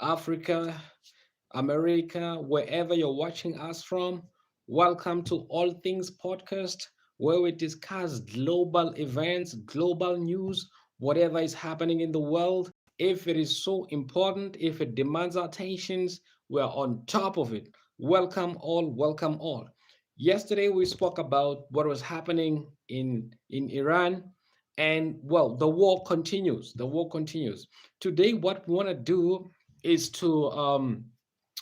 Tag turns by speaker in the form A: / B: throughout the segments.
A: Africa, America, wherever you're watching us from. Welcome to All Things Podcast, where we discuss global events, global news, whatever is happening in the world. If it is so important, if it demands our attentions, we're on top of it. Welcome all, welcome all. Yesterday we spoke about what was happening in Iran, and well, the war continues. The war continues. Today, what we want to do is to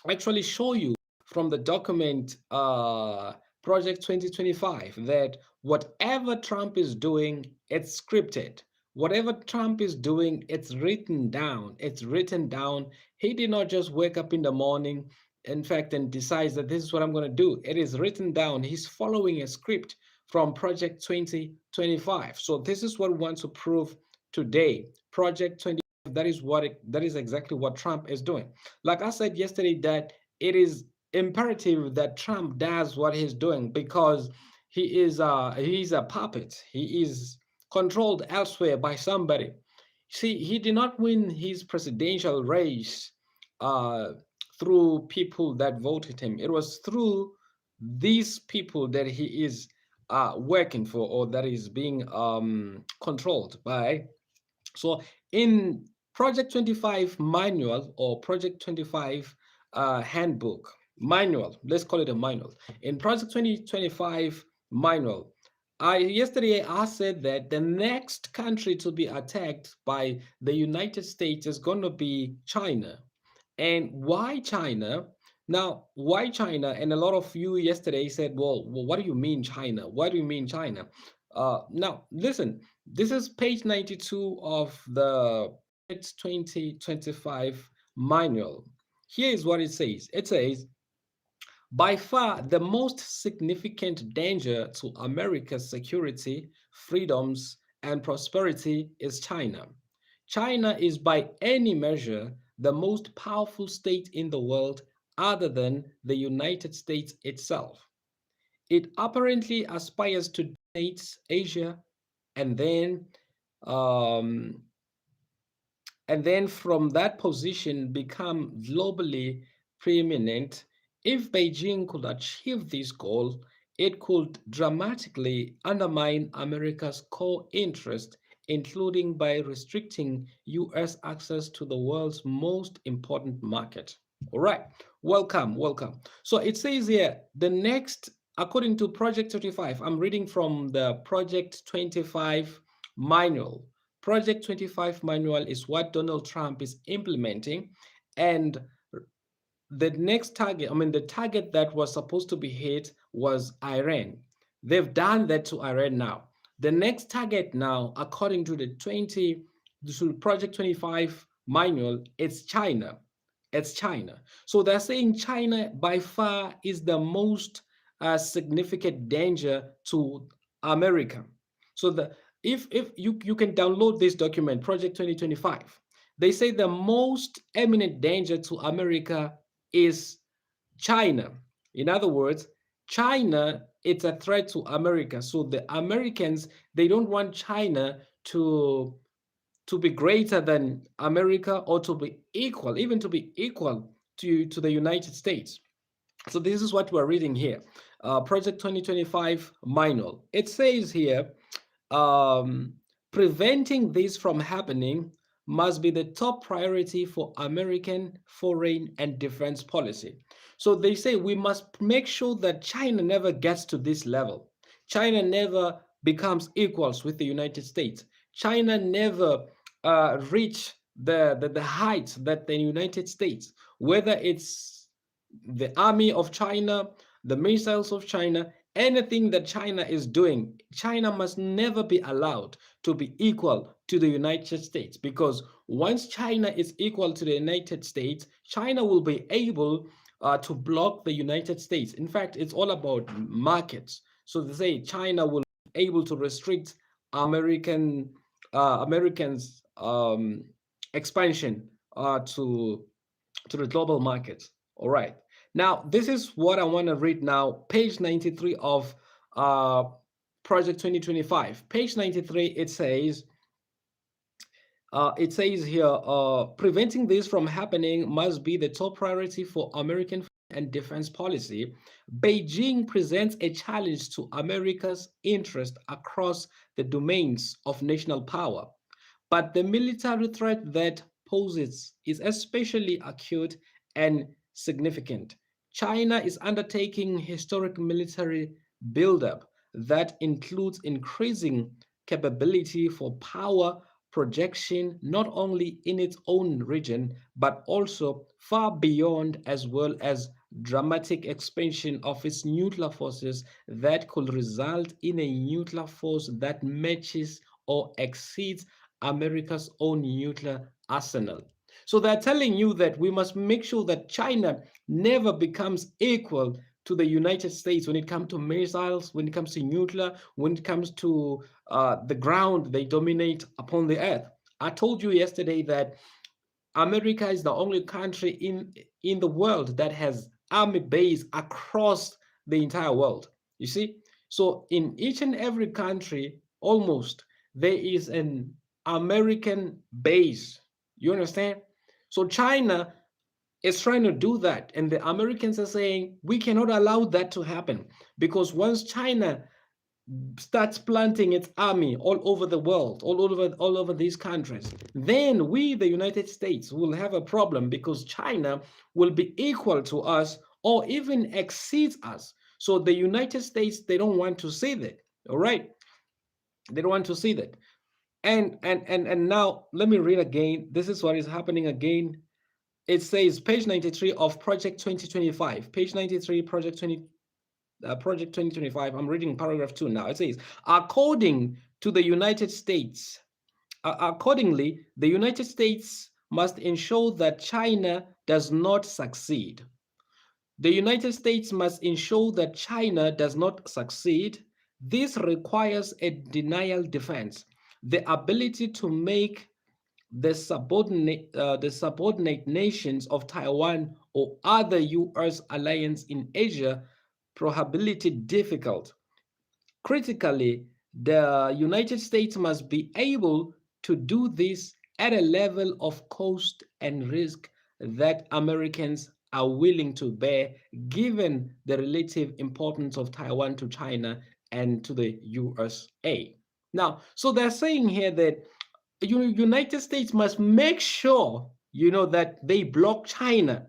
A: actually show you from the document Project 2025 that whatever Trump is doing, it's scripted. Whatever Trump is doing, it's written down. It's written down. He did not just wake up in the morning, in fact, and decides that this is what I'm going to do. It is written down. He's following a script from Project 2025. So this is what we want to prove today. Project 20, that is exactly what Trump is doing. Like I said yesterday, that it is imperative that Trump does what he's doing because he's a puppet. He is controlled elsewhere by somebody. See, he did not win his presidential race uh, through people that voted him. It was through these people that he is working for, or that is being controlled by. So in Project 25 manual, or Project 25 handbook, manual, let's call it a manual. In Project 2025 manual, yesterday I said that the next country to be attacked by the United States is going to be China. And why China? Now, why China? And a lot of you yesterday said, well, what do you mean China? Why do you mean China? Now, listen, this is page 92 of the 2025 manual. Here is what it says. It says, by far the most significant danger to America's security, freedoms, and prosperity is China. China is by any measure the most powerful state in the world other than the United States itself. It apparently aspires to dominate Asia and then um, from that position become globally preeminent. If Beijing could achieve this goal, it could dramatically undermine America's core interest, including by restricting US access to the world's most important market. All right, welcome, welcome. So it says here, the next, according to Project 25, I'm reading from the Project 25 manual. Project 25 manual is what Donald Trump is implementing. And the next target, I mean, the target that was supposed to be hit was Iran. They've done that to Iran now. The next target now, according to to Project 25 manual, it's China. It's China. So they're saying China by far is the most significant danger to America. So the if you can download this document, Project 2025, they say the most eminent danger to America is China. In other words, China, it's a threat to America. So the Americans, they don't want China to be greater than America, or to be equal, even to be equal to the United States. So this is what we're reading here. Project 2025 manual. It says here, um, preventing this from happening must be the top priority for American foreign and defense policy. So they say we must make sure that China never gets to this level. China never becomes equals with the United States. China never reach the heights that the United States, whether it's the army of China, the missiles of China, anything that China is doing, China must never be allowed to be equal to the United States, because once China is equal to the United States, China will be able to block the United States. In fact, it's all about markets. So they say China will be able to restrict Americans' expansion to the global markets. All right. Now, this is what I want to read now. Page 93 of uh, Project 2025. Page 93, it says, It says here, preventing this from happening must be the top priority for American and defense policy. Beijing presents a challenge to America's interest across the domains of national power. But the military threat that poses is especially acute and significant. China is undertaking historic military buildup that includes increasing capability for power projection not only in its own region but also far beyond, as well as dramatic expansion of its nuclear forces that could result in a nuclear force that matches or exceeds America's own nuclear arsenal. So they're telling you that we must make sure that China never becomes equal to the United States when it comes to missiles, when it comes to nuclear, when it comes to the ground they dominate upon the earth. I told you yesterday that America is the only country in the world that has army base across the entire world. You see, so in each and every country, almost there is an American base. You understand? So China is trying to do that, and the Americans are saying we cannot allow that to happen because once China starts planting its army all over the world, all over these countries, then we, the United States, will have a problem because China will be equal to us or even exceeds us. So the United States, they don't want to see that. All right, they don't want to see that. And now let me read again. This is what is happening again. It says page 93 of Project 2025. Page 93, Project 2025. I'm reading paragraph 2 now. It says, according to the United States, accordingly, the United States must ensure that China does not succeed. The United States must ensure that China does not succeed. This requires a denial defense, the ability to make the subordinate nations of Taiwan or other U.S. alliance in Asia prohibited difficult. Critically, the United States must be able to do this at a level of cost and risk that Americans are willing to bear, given the relative importance of Taiwan to China and to the USA. Now, so they're saying here that United States must make sure, that they block China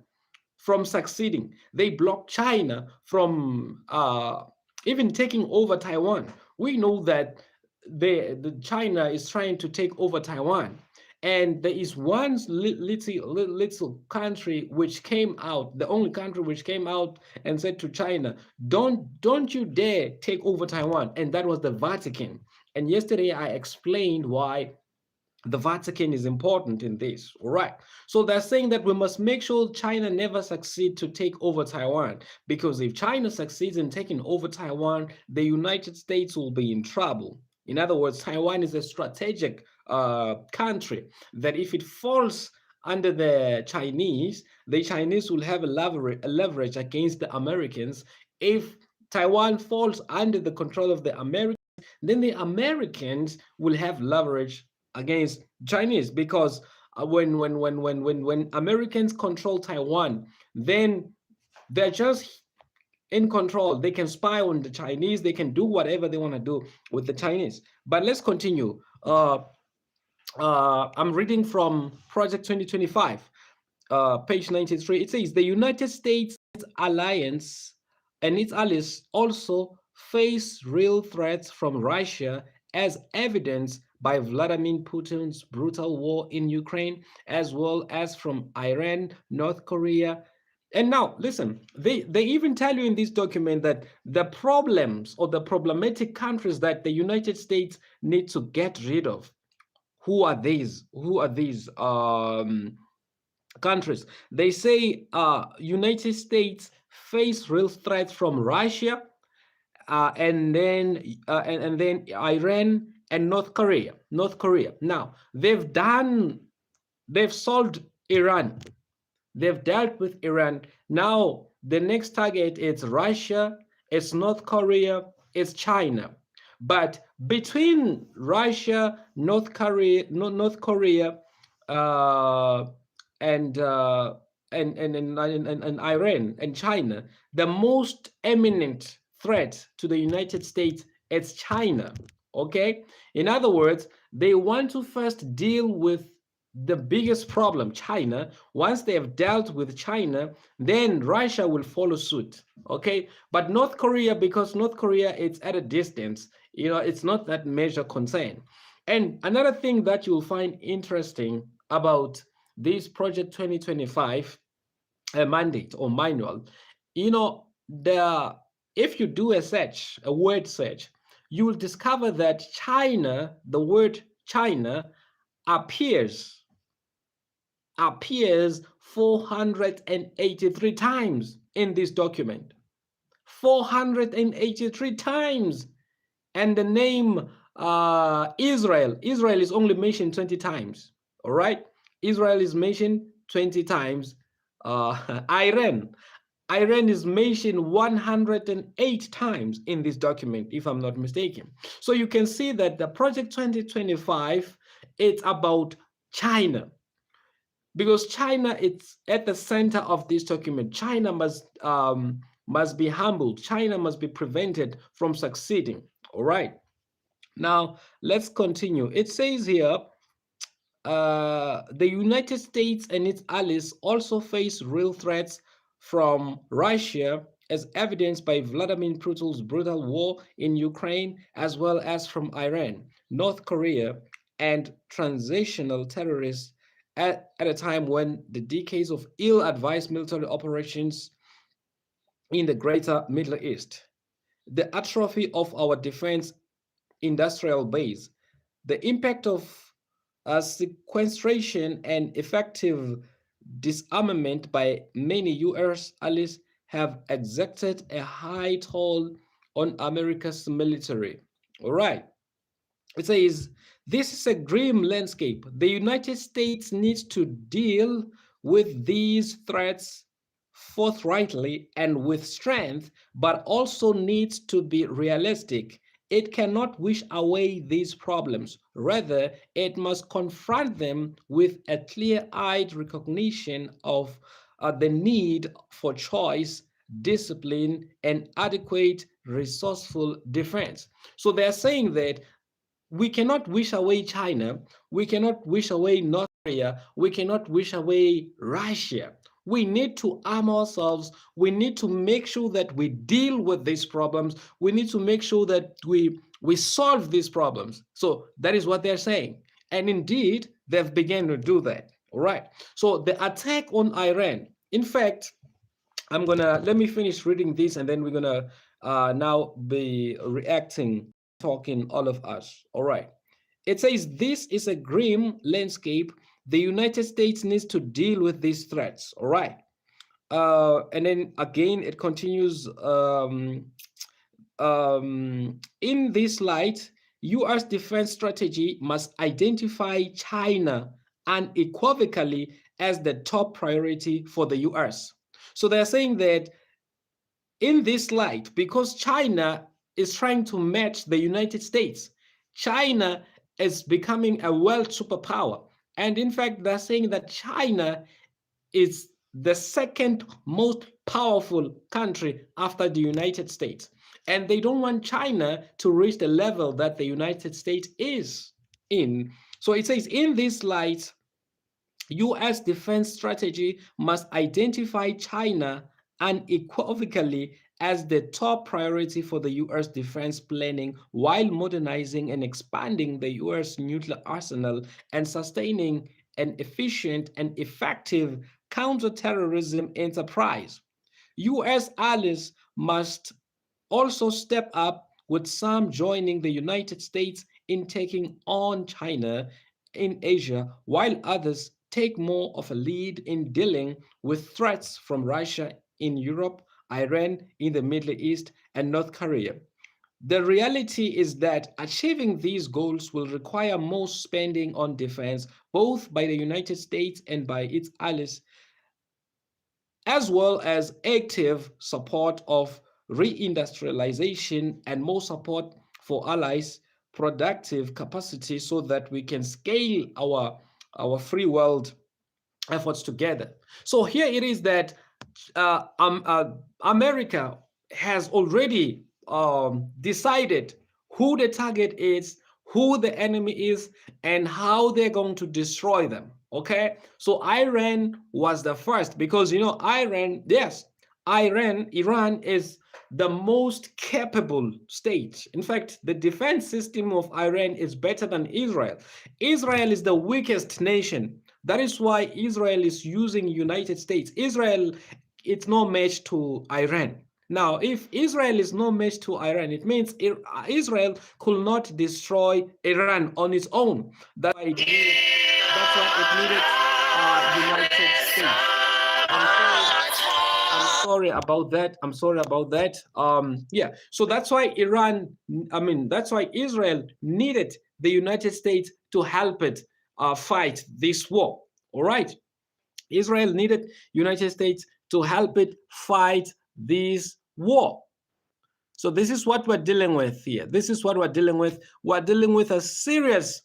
A: from succeeding. They block China from even taking over Taiwan. We know that the China is trying to take over Taiwan, and there is one little country which came out, the only country which came out and said to China, "Don't you dare take over Taiwan," and that was the Vatican. And yesterday I explained why the Vatican is important in this. All right. So they're saying that we must make sure China never succeed to take over Taiwan, because if China succeeds in taking over Taiwan, the United States will be in trouble. In other words, Taiwan is a strategic country that if it falls under the Chinese will have a leverage against the Americans. If Taiwan falls under the control of the Americans, then the Americans will have leverage against Chinese, because when Americans control Taiwan, then they're just in control. They can spy on the Chinese. They can do whatever they want to do with the Chinese. But let's continue. I'm reading from Project 2025, page 93. It says the United States alliance and its allies also face real threats from Russia, as evidenced by Vladimir Putin's brutal war in Ukraine, as well as from Iran, North Korea. And now, listen, they even tell you in this document that the problems or the problematic countries that the United States need to get rid of. Who are these? Who are these countries? They say United States face real threats from Russia, and then Iran and North Korea. North Korea. Now they've solved Iran. They've dealt with Iran. Now the next target is Russia, it's North Korea, it's China. But between Russia, North Korea, uh, and, uh, and Iran and China, the most eminent threat to the United States is China. Okay, in other words, they want to first deal with the biggest problem, China. Once they have dealt with China, then Russia will follow suit. Okay, but North Korea, because North Korea it's at a distance, it's not that major concern. And another thing that you'll find interesting about this Project 2025 mandate or manual, the if you do a search, a word search, you will discover that China, the word China, appears appears 483 times in this document. 483 times. And the name Israel is only mentioned 20 times. All right, Israel is mentioned 20 times. Iran is mentioned 108 times in this document, if I'm not mistaken. So you can see that the Project 2025, it's about China, because China it's at the center of this document. China must be humbled. China must be prevented from succeeding. All right. Now let's continue. It says here, the United States and its allies also face real threats from Russia, as evidenced by Vladimir Putin's brutal war in Ukraine, as well as from Iran, North Korea, and transitional terrorists at a time when the decades of ill-advised military operations in the greater Middle East, the atrophy of our defense industrial base, the impact of sequestration and effective disarmament by many US allies have exacted a high toll on America's military. All right. It says, this is a grim landscape. The United States needs to deal with these threats forthrightly and with strength, but also needs to be realistic. It cannot wish away these problems. Rather, it must confront them with a clear eyed recognition of the need for choice, discipline, and adequate, resourceful defense. So they're saying that we cannot wish away China, we cannot wish away North Korea, we cannot wish away Russia. We need to arm ourselves. We need to make sure that we deal with these problems. We need to make sure that we solve these problems. So that is what they're saying. And indeed, they've begun to do that. All right. So the attack on Iran, in fact, let me finish reading this and then we're gonna now be reacting, talking, all of us. All right. It says this is a grim landscape. The United States needs to deal with these threats. All right. And then again, it continues. In this light, U.S. defense strategy must identify China unequivocally as the top priority for the U.S. So they're saying that in this light, because China is trying to match the United States, China is becoming a world superpower. And in fact, they're saying that China is the second most powerful country after the United States. And they don't want China to reach the level that the United States is in. So it says, in this light, US defense strategy must identify China unequivocally as the top priority for the US defense planning while modernizing and expanding the US nuclear arsenal and sustaining an efficient and effective counterterrorism enterprise. US allies must also step up, with some joining the United States in taking on China in Asia, while others take more of a lead in dealing with threats from Russia in Europe, Iran in the Middle East, and North Korea. The reality is that achieving these goals will require more spending on defense, both by the United States and by its allies, as well as active support of reindustrialization and more support for allies, productive capacity so that we can scale our free world efforts together. So here it is that America has already decided who the target is, who the enemy is, and how they're going to destroy them. Okay, so Iran was the first because Iran, yes, Iran is the most capable state. In fact, the defense system of Iran is better than Israel. Israel is the weakest nation. That is why Israel is using United States. Israel, it's no match to Iran. Now, if Israel is no match to Iran, it means Israel could not destroy Iran on its own. That's why it needed United States. I'm sorry about that. I'm sorry about that. Yeah. So that's why that's why Israel needed the United States to help it fight this war. All right. Israel needed United States to help it fight this war. So this is what we're dealing with here. This is what we're dealing with. We're dealing with a serious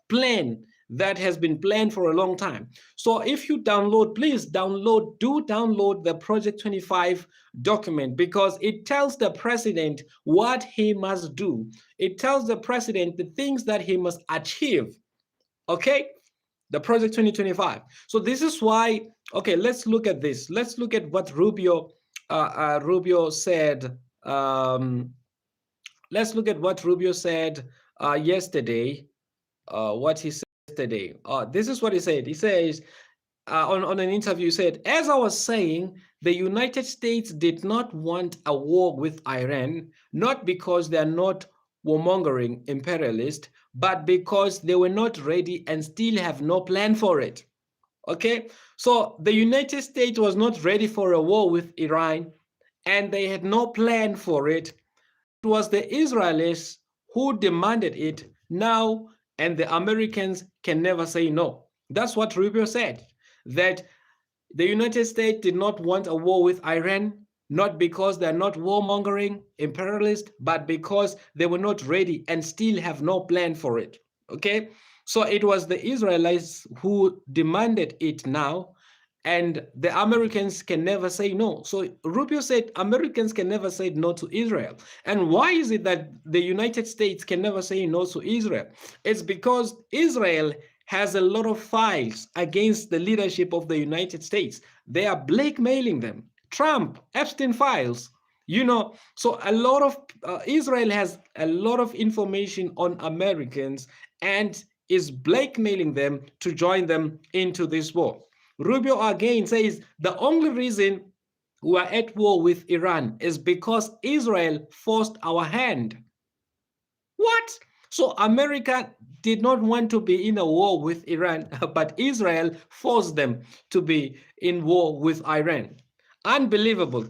A: plan that has been planned for a long time. So if you please download the Project 25 document, because it tells the president what he must do. It tells the president the things that he must achieve. Okay? The Project 2025. So this is why, okay, let's look at this. Let's look at what Rubio said. Let's look at what Rubio said yesterday. What he said yesterday. This is what he said. He says on an interview, he said, as I was saying, the United States did not want a war with Iran, not because they're not warmongering imperialist, but because they were not ready and still have no plan for it. Okay, so the United States was not ready for a war with Iran, and they had no plan for it. It was the Israelis who demanded it now, and the Americans can never say no. That's what Rubio said, that the United States did not want a war with Iran, not because they're not warmongering imperialists, but because they were not ready and still have no plan for it. Okay, so it was the Israelites who demanded it now, and the Americans can never say no. So Rubio said Americans can never say no to Israel. And why is it that the United States can never say no to Israel? It's because Israel has a lot of files against the leadership of the United States. They are blackmailing them. Trump, Epstein files, so a lot of Israel has a lot of information on Americans and is blackmailing them to join them into this war. Rubio again says the only reason we are at war with Iran is because Israel forced our hand. What? So America did not want to be in a war with Iran, but Israel forced them to be in war with Iran. Unbelievable,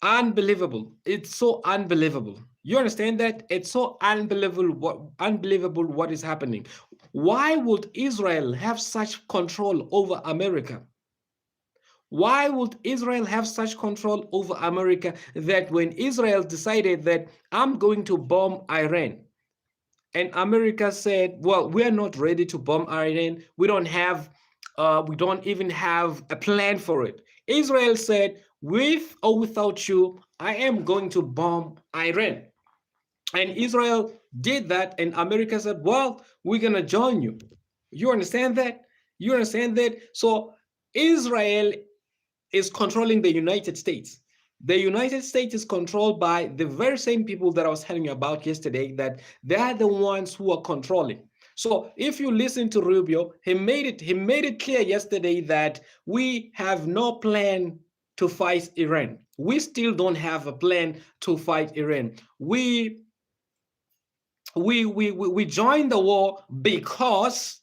A: unbelievable. It's so unbelievable. You understand that? It's so unbelievable what is happening. Why would Israel have such control over America? Why would Israel have such control over America that when Israel decided that I'm going to bomb Iran, and America said, well, we're not ready to bomb Iran. We don't even have a plan for it. Israel said, with or without you, I am going to bomb Iran. And Israel did that, and America said, well, we're going to join you. You understand that? You understand that? So Israel is controlling the United States. The United States is controlled by the very same people that I was telling you about yesterday, that they are the ones who are controlling. So if you listen to Rubio, he made it clear yesterday that we have no plan to fight Iran. We still don't have a plan to fight Iran. We joined the war because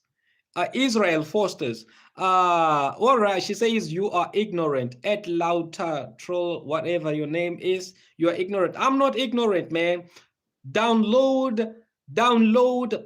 A: Israel forced us. All right, she says you are ignorant. At Lauta troll, whatever your name is, you are ignorant. I'm not ignorant, man. Download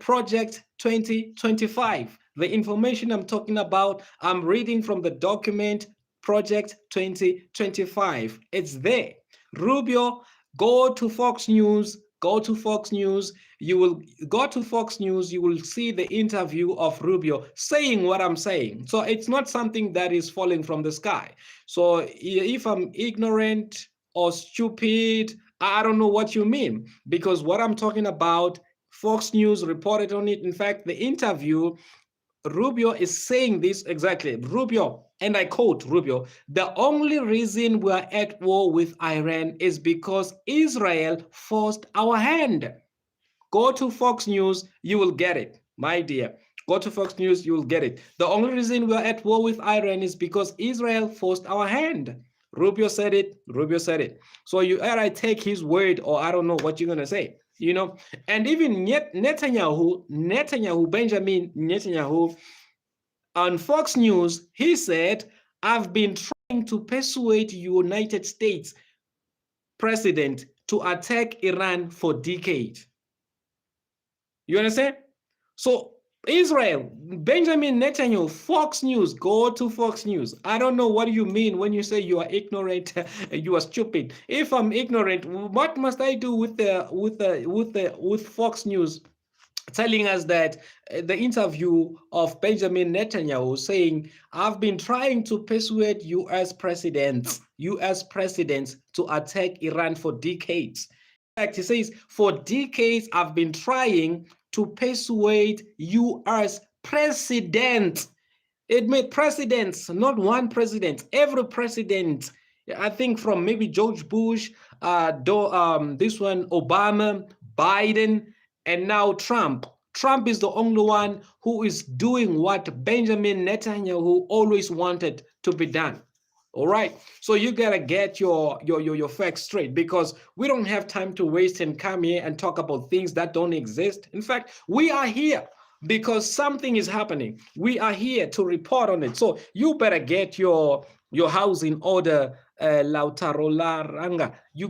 A: Project 2025. The information I'm talking about, I'm reading from the document Project 2025. It's there. Rubio Go to Fox News. Go to Fox News. You will go to Fox News. You will see the interview of Rubio saying what I'm saying. So it's not something that is falling from the sky. So if I'm ignorant or stupid, I don't know what you mean, because what I'm talking about, Fox News reported on it. In fact, the interview, Rubio is saying this exactly. Rubio, and I quote Rubio, the only reason we're at war with Iran is because Israel forced our hand. Go to Fox News, you will get it, my dear. Go to Fox News, you will get it. The only reason we're at war with Iran is because Israel forced our hand. Rubio said it. Rubio said it. So you either take his word or I don't know what you're gonna say. You know, and even Benjamin Netanyahu, on Fox News, he said, "I've been trying to persuade United States president to attack Iran for decades." You understand? So Israel, Benjamin Netanyahu, Fox News, go to Fox News. I don't know what you mean when you say you are ignorant, you are stupid. If I'm ignorant, what must I do with Fox News telling us that the interview of Benjamin Netanyahu saying, "I've been trying to persuade US presidents to attack Iran for decades." In fact, he says, "For decades, I've been trying to persuade US president." It made presidents, not one president, every president. I think from maybe George Bush, this one, Obama, Biden, and now Trump. Trump is the only one who is doing what Benjamin Netanyahu always wanted to be done. All right. So you gotta get your facts straight, because we don't have time to waste and come here and talk about things that don't exist. In fact, we are here because something is happening. We are here to report on it. So you better get your house in order, Lautaro Laranga. You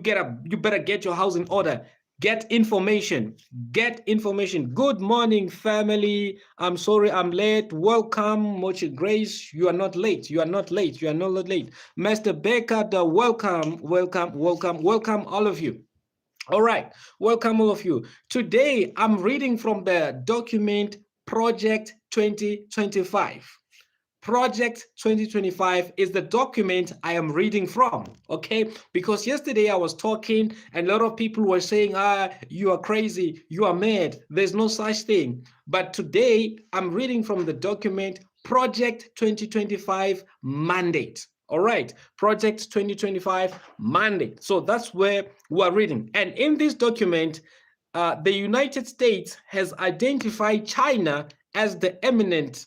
A: better get your house in order. Get information. Get information. Good morning, family. I'm sorry I'm late. Welcome, much grace. You are not late. You are not late. You are not late. Mr. Becker, welcome, welcome, all of you. All right, welcome all of you. Today, I'm reading from the document Project 2025. Project 2025 is the document I am reading from, okay? Because yesterday I was talking and a lot of people were saying, you are crazy, you are mad, there's no such thing. But today I'm reading from the document Project 2025 Mandate. All right, Project 2025 Mandate. So that's where we're reading. And in this document, the United States has identified China as the eminent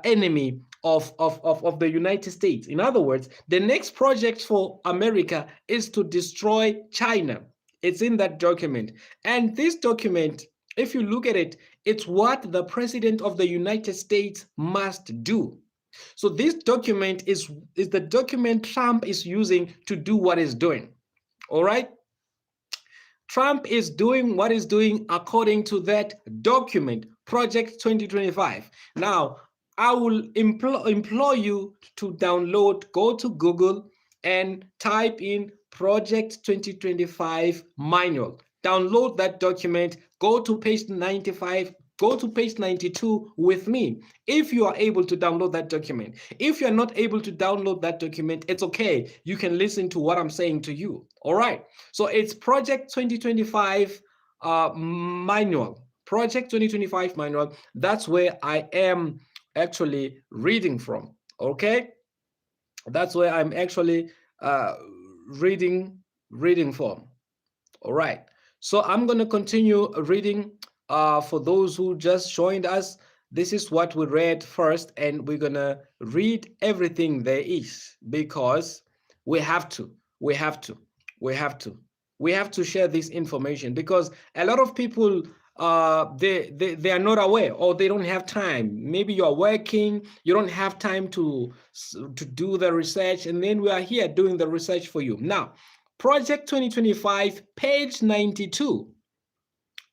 A: enemy of the United States. In other words, the next project for America is to destroy China. It's in that document. And this document, if you look at it, it's what the president of the United States must do. So this document is the document Trump is using to do what he's doing. All right? Trump is doing what he's doing according to that document, Project 2025. Now, I will implore you to download, go to Google and type in Project 2025 Manual. Download that document, go to page 95, go to page 92 with me if you are able to download that document. If you're not able to download that document, it's okay. You can listen to what I'm saying to you. All right. So it's Project 2025 Manual. Project 2025 Manual. That's where I am actually reading from. Okay. That's where I'm actually reading from. All right. So I'm going to continue reading. For those who just joined us, this is what we read first, and we're going to read everything there is, because we have to share this information, because a lot of people they are not aware, or they don't have time. Maybe you are working, you don't have time to do the research, and then we are here doing the research for you. Now, Project 2025, page 92.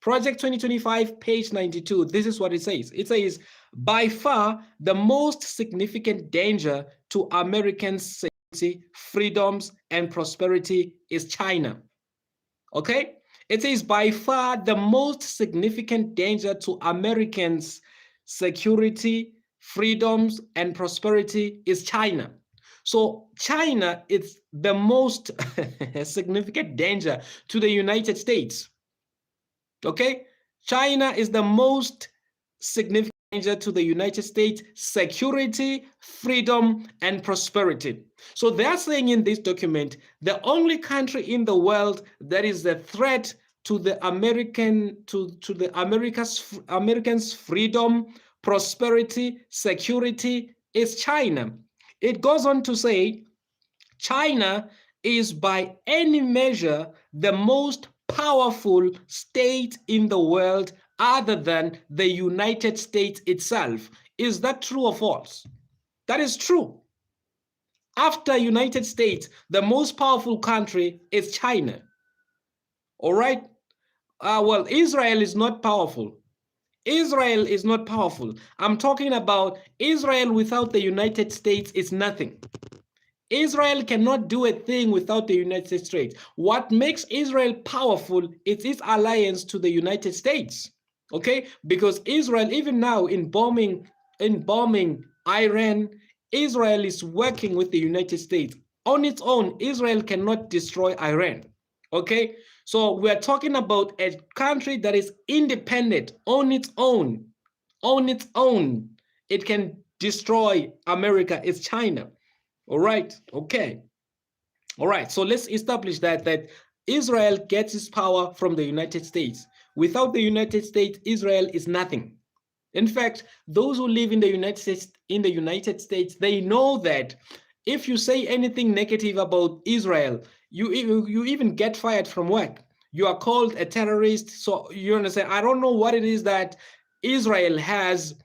A: Project 2025, page 92. This is what it says. It says, by far, the most significant danger to American safety, freedoms, and prosperity is China. Okay? It is by far the most significant danger to Americans' security, freedoms, and prosperity is China. So China is the most significant danger to the United States. Okay? China is the most significant danger to the United States security, freedom, and prosperity. So they're saying in this document, the only country in the world that is a threat to the Americans' freedom, prosperity, security is China. It goes on to say China is by any measure the most powerful state in the world other than the United States itself. Is that true or false? That is true. After United States, the most powerful country is China. All right? Well, Israel is not powerful. Israel is not powerful. I'm talking about Israel without the United States is nothing. Israel cannot do a thing without the United States. What makes Israel powerful is its alliance to the United States. Okay? Because Israel, even now in bombing Iran, Israel is working with the United States. On its own, Israel cannot destroy Iran. Okay? So we're talking about a country that is independent on its own. On its own. It can destroy America. It's China. All right. Okay. All right. So let's establish that Israel gets its power from the United States. Without the United States, Israel is nothing. In fact, those who live in the United States, they know that if you say anything negative about Israel, you even get fired from work. You are called a terrorist. So you understand? I don't know what it is that Israel has.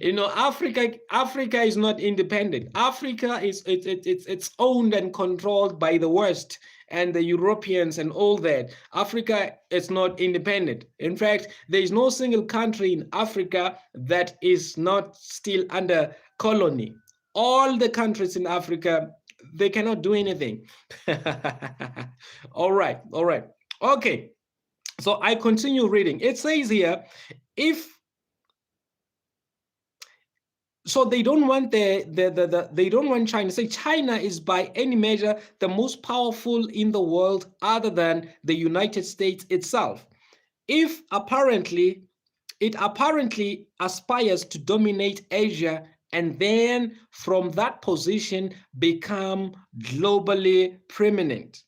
A: Africa is not independent. Africa is it's owned and controlled by the West and the Europeans and all that. Africa is not independent. In fact, there is no single country in Africa that is not still under colony. All the countries in Africa, they cannot do anything. All right. Okay. So I continue reading. It says here, so they don't want they don't want China. Say China is by any measure the most powerful in the world other than the United States itself. It apparently aspires to dominate Asia and then from that position become globally preeminent.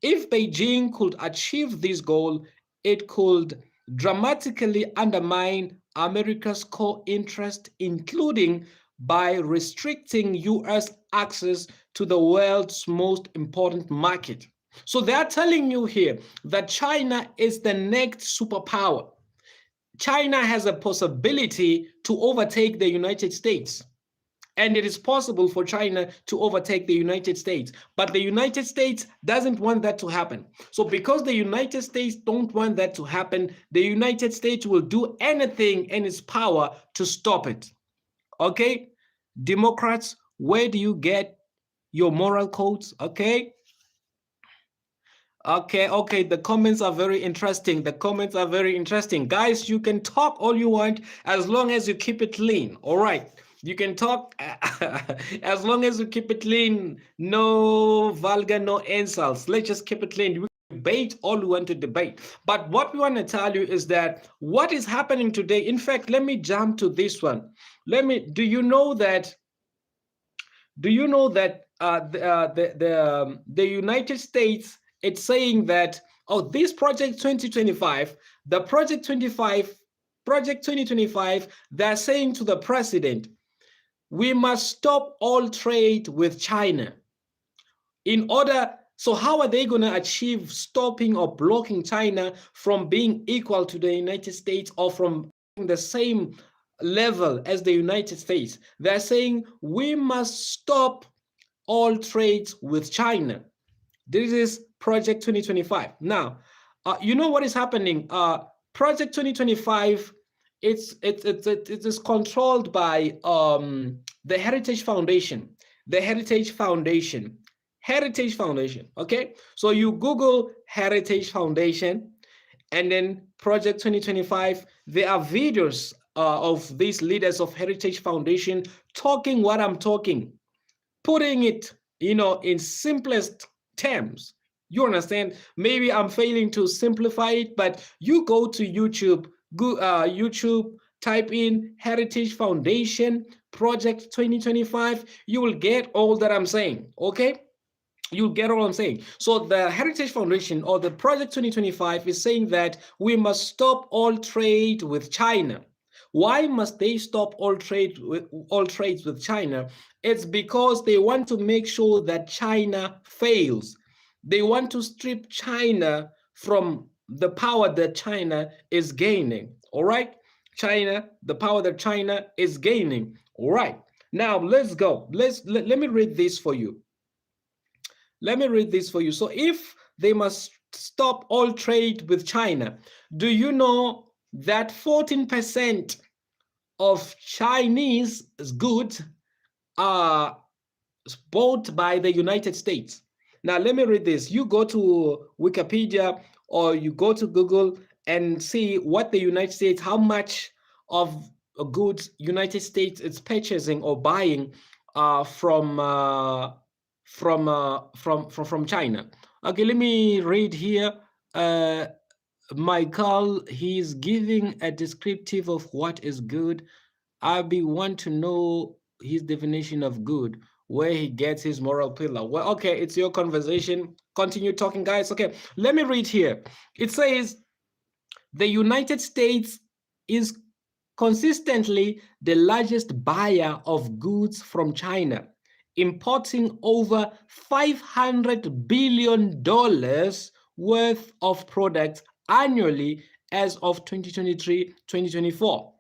A: If Beijing could achieve this goal, it could dramatically undermine America's core interest, including by restricting US access to the world's most important market. So they are telling you here that China is the next superpower. China has a possibility to overtake the United States. And it is possible for China to overtake the United States. But the United States doesn't want that to happen. So because the United States don't want that to happen, the United States will do anything in its power to stop it. Okay? Democrats, where do you get your moral codes? Okay? Okay, the comments are very interesting. Guys, you can talk all you want as long as you keep it lean. All right. You can talk as long as you keep it lean. No vulgar, no insults. Let's just keep it lean. We debate all we want to debate. But what we want to tell you is that what is happening today, in fact, let me jump to this one. Do you know that the United States, it's saying that, oh, this project 2025, the project 2025, they're saying to the president, we must stop all trade with China. So how are they going to achieve stopping or blocking China from being equal to the United States or from the same level as the United States? They're saying we must stop all trades with China. This is Project 2025. Now, you know what is happening? Project 2025, it is controlled by the Heritage Foundation. The Heritage Foundation Heritage Foundation. Okay, so you Google Heritage Foundation and then Project 2025. There are videos of these leaders of Heritage Foundation talking what I'm talking, putting it, in simplest terms. You understand? Maybe I'm failing to simplify it, but you go to YouTube, YouTube, type in Heritage Foundation Project 2025. You will get all that I'm saying. Okay, you get what I'm saying. So the Heritage Foundation or the Project 2025 is saying that we must stop all trade with China. Why must they stop all trades with China? It's because they want to make sure that China fails. They want to strip China from the power that China is gaining. All right? China, the power that China is gaining. All right. Now let's go. Let me read this for you. Let me read this for you. So if they must stop all trade with China, do you know that 14% of Chinese goods are bought by the United States? Now, let me read this. You go to Wikipedia or you go to Google and see what the United States, how much of goods United States is purchasing or buying from China. Okay, let me read here. Michael, he's giving a descriptive of what is good. I be want to know his definition of good, where he gets his moral pillar. Well, okay, it's your conversation. Continue talking, guys. Okay, let me read here. It says the United States is consistently the largest buyer of goods from China, importing over $500 billion worth of products annually as of 2023-2024.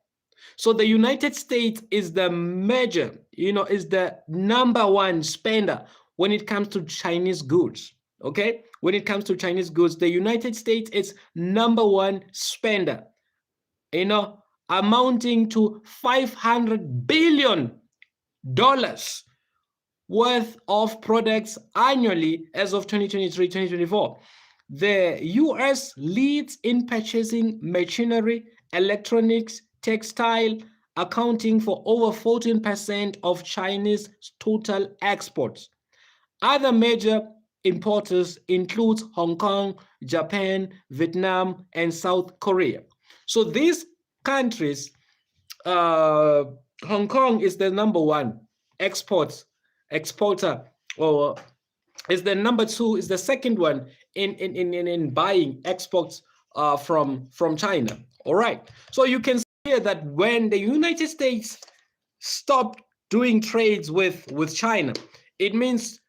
A: So the United States is the major, is the number one spender when it comes to Chinese goods. Okay, when it comes to Chinese goods, the United States is number one spender, amounting to $500 billion worth of products annually as of 2023-2024. The US leads in purchasing machinery, electronics, textile, accounting for over 14% of Chinese total exports. Other major importers include Hong Kong, Japan, Vietnam, and South Korea. So these countries, Hong Kong is the number one exporter, or is the number two, is the second one in buying exports from China. All right. So you can see here that when the United States stopped doing trades with China, it means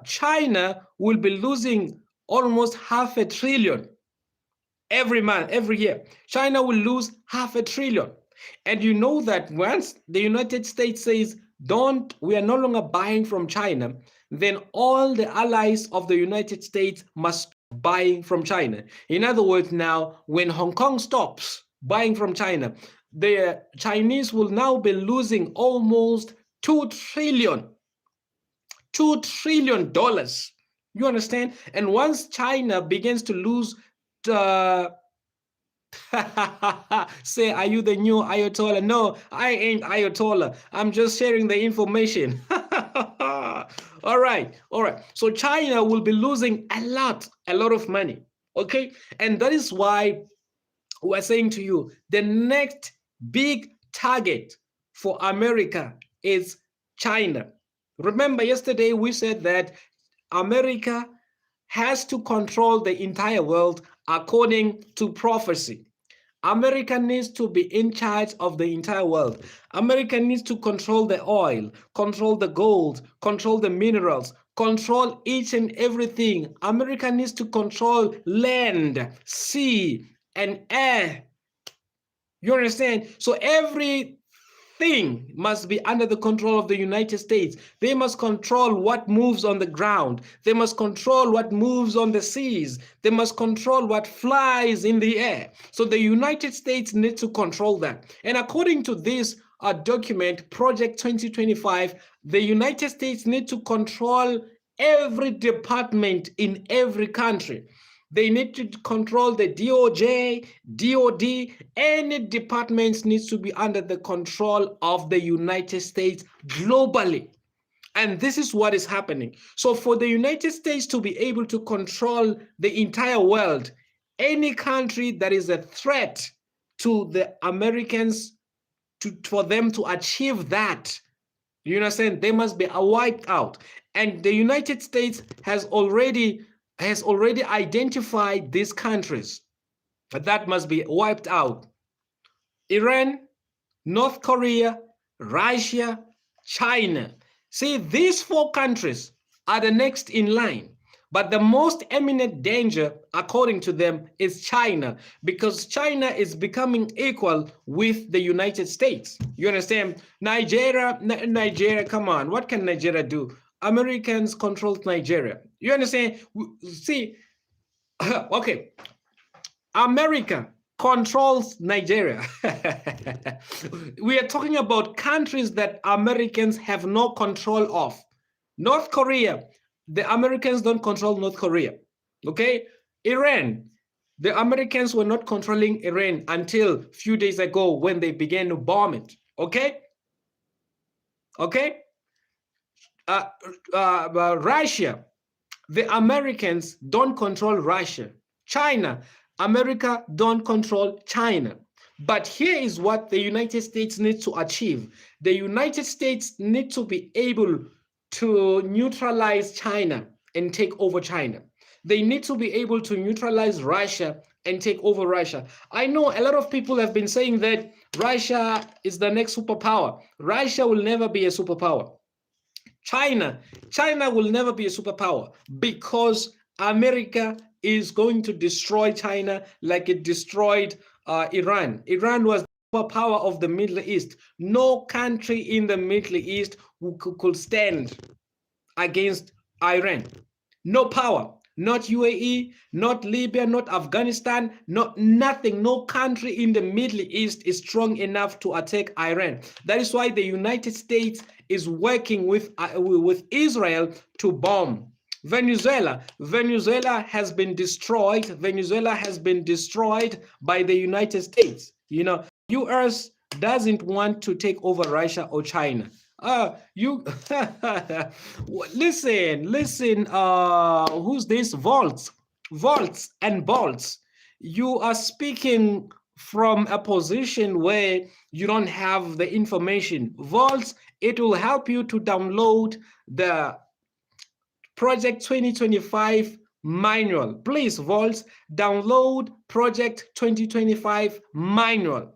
A: China will be losing almost $500 billion every month, every year. China will lose $500 billion. And you know that once the United States says, we are no longer buying from China, then all the allies of the United States must stop buying from China. In other words, now, when Hong Kong stops buying from China, the Chinese will now be losing almost $2 trillion. $2 trillion. You understand? And once China begins to lose say, are you the new Ayatollah? No, I ain't Ayatollah. I'm just sharing the information. All right. So China will be losing a lot of money. Okay. And that is why we're saying to you, the next big target for America is China. Remember, yesterday we said that America has to control the entire world according to prophecy. America needs to be in charge of the entire world. America needs to control the oil, control the gold, control the minerals, control each and everything. America needs to control land, sea, and air. You understand? So everything must be under the control of the United States. They must control what moves on the ground. They must control what moves on the seas. They must control what flies in the air. So the United States needs to control that. And according to this document, Project 2025, the United States need to control every department in every country. They need to control the DOJ, DOD, any departments needs to be under the control of the United States globally. And this is what is happening. So for the United States to be able to control the entire world, any country that is a threat to the Americans, for them to achieve that, you understand, they must be wiped out. And the United States has already identified these countries that must be wiped out: Iran, North Korea, Russia, China. See, these four countries are the next in line. But the most imminent danger, according to them, is China, because China is becoming equal with the United States. You understand? Nigeria, come on, what can Nigeria do? Americans control Nigeria. You understand? See, okay, America controls Nigeria. We are talking about countries that Americans have no control of. North Korea, the Americans don't control North Korea. Okay? Iran, the Americans were not controlling Iran until a few days ago when they began to bomb it. Okay? Okay? Russia, the Americans don't control Russia. China, America don't control China. But here is what the United States needs to achieve. The United States need to be able to neutralize China and take over China. They need to be able to neutralize Russia and take over Russia. I know a lot of people have been saying that Russia is the next superpower. Russia will never be a superpower. China will never be a superpower, because America is going to destroy China like it destroyed Iran. Iran was the power of the Middle East. No country in the Middle East could stand against Iran. No power. Not UAE, not Libya, not Afghanistan, nothing. No country in the Middle East is strong enough to attack Iran. That is why the United States is working with Israel to bomb Venezuela. Venezuela has been destroyed. Venezuela has been destroyed by the United States. You know, US doesn't want to take over Russia or China. You listen, who's this? Volts and bolts. You are speaking from a position where you don't have the information. Volts, it will help you to download the Project 2025 manual. Please, Volts, download Project 2025 manual.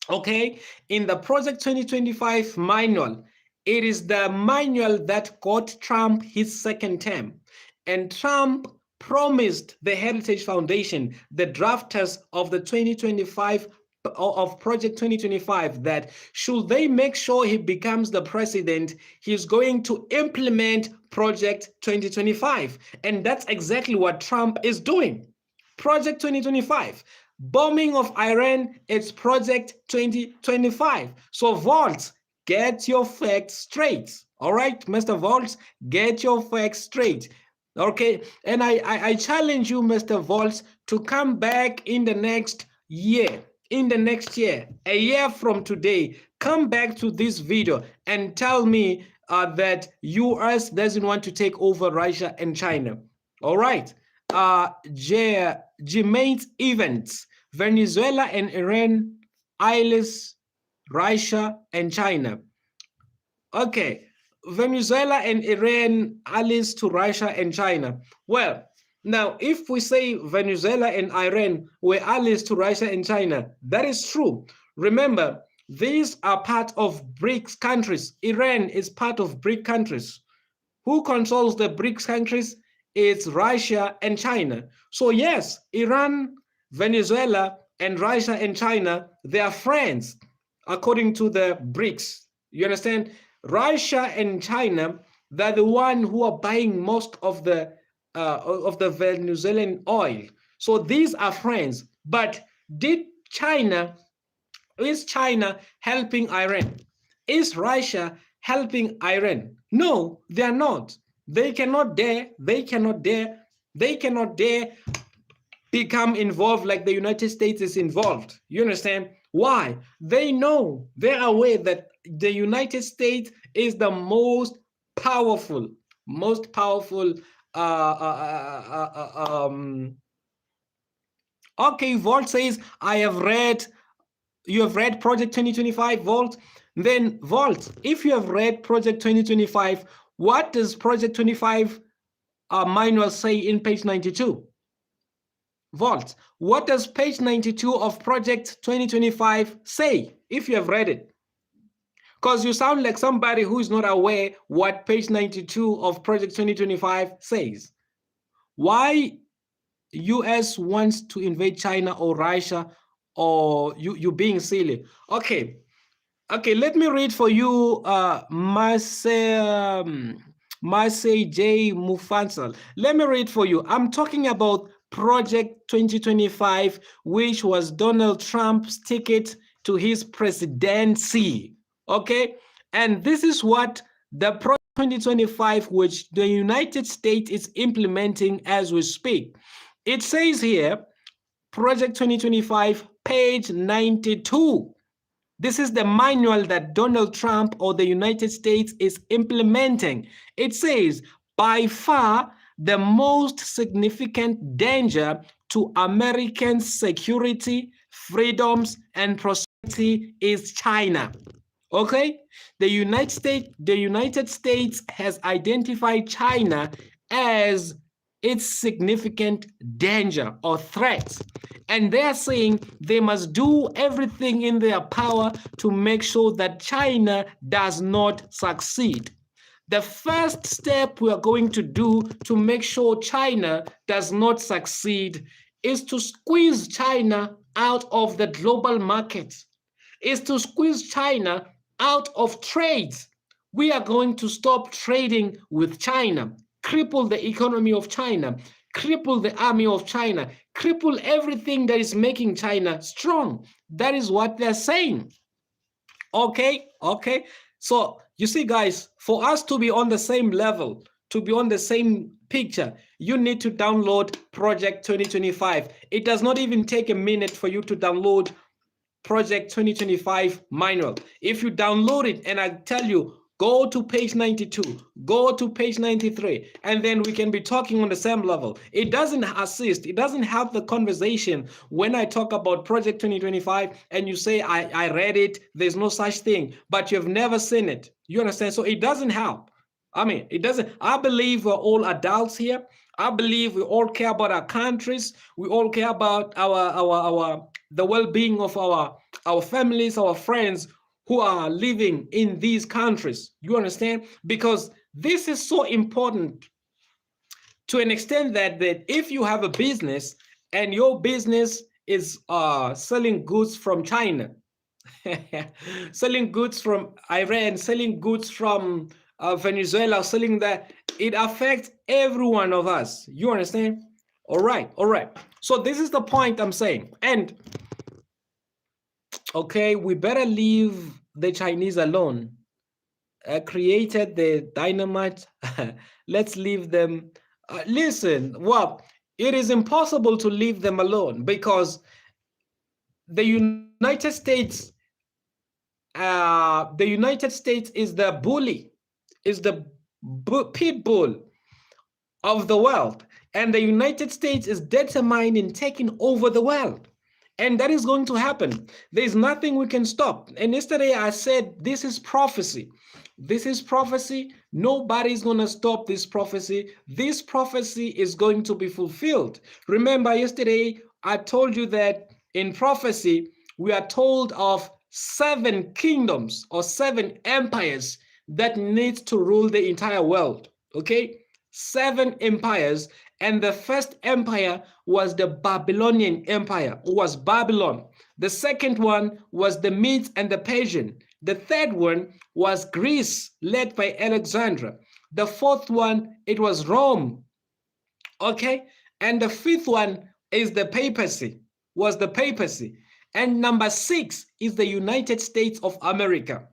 A: Okay, in the Project 2025 manual, it is the manual that got Trump his second term. And Trump promised the Heritage Foundation, the drafters of the 2025 of Project 2025, that should they make sure he becomes the president, he's going to implement Project 2025. And that's exactly what Trump is doing. Project 2025. Bombing of Iran, it's Project 2025. So Volts, get your facts straight. All right, Mr. Volts, get your facts straight. Okay, and I challenge you, Mr. Volts, to come back in the next year. A year from today, come back to this video and tell me that US doesn't want to take over Russia and China. All right. Germane events: Venezuela and Iran, ILS, Russia and China. Okay, Venezuela and Iran, allies to Russia and China. Well, now if we say Venezuela and Iran were allies to Russia and China, that is true. Remember, these are part of BRICS countries. Iran is part of BRICS countries. Who controls the BRICS countries? It's Russia and China. So yes, Iran, Venezuela, and Russia and China, they are friends, according to the BRICS. You understand? Russia and China, they're the one who are buying most of the Venezuelan oil. So these are friends. But is China helping Iran? Is Russia helping Iran? No, they are not. They cannot dare, they cannot dare become involved like the United States is involved. You understand? Why? They know, they're aware that the United States is the powerful, most powerful. Okay, Volt says, I have read, you have read Project 2025, Volt? Then, Volt, if you have read Project 2025, what does Project 25 manual say in page 92? Volt, what does page 92 of Project 2025 say, if you have read it? Because you sound like somebody who is not aware what page 92 of Project 2025 says. Why US wants to invade China or Russia, or you being silly? Okay, let me read for you Marseille J. Mufansal. Let me read for you. I'm talking about Project 2025, which was Donald Trump's ticket to his presidency. Okay? And this is what the Project 2025, which the United States is implementing as we speak. It says here, Project 2025, page 92. This is the manual that Donald Trump or the United States is implementing. It says, by far, the most significant danger to American security, freedoms, and prosperity is China. Okay? The United States has identified China as its significant danger or threat. And they're saying they must do everything in their power to make sure that China does not succeed. The first step we are going to do to make sure China does not succeed is to squeeze China out of the global market, is to squeeze China out of trade. We are going to stop trading with China, cripple the economy of China, cripple the army of China, cripple everything that is making China strong. That is what they're saying. Okay. So you see, guys, for us to be on the same level, to be on the same picture, you need to download Project 2025. It does not even take a minute for you to download Project 2025 manual. If you download it and I tell you, go to page 92, go to page 93, and then we can be talking on the same level. It doesn't assist, it doesn't have the conversation when I talk about Project 2025 and you say, I read it, there's no such thing, but you've never seen it. You understand? So it doesn't help. I mean, it doesn't. I believe we're all adults here. I believe we all care about our countries. We all care about the well-being of our families, our friends who are living in these countries. You understand? Because this is so important to an extent that if you have a business and your business is selling goods from China, selling goods from Iran, selling goods from Venezuela, selling that, it affects every one of us. You understand? All right. So this is the point I'm saying. And okay, we better leave the Chinese alone. Created the dynamite. Let's leave them. Listen, well, it is impossible to leave them alone because the United States is the bully, is the pit bull of the world, and the United States is determined in taking over the world, and that is going to happen. There's nothing we can stop. And yesterday I said this is prophecy. This is prophecy. Nobody's going to stop this prophecy. This prophecy is going to be fulfilled. Remember, yesterday I told you that in prophecy we are told of 7 kingdoms or 7 empires that need to rule the entire world. Okay, 7 empires, and the first empire was the Babylonian Empire, was Babylon. The second one was the Medes and the Persian. The third one was Greece, led by Alexander. The fourth one, it was Rome. Okay, and the fifth one is the papacy, was the papacy. And number 6 is the United States of America.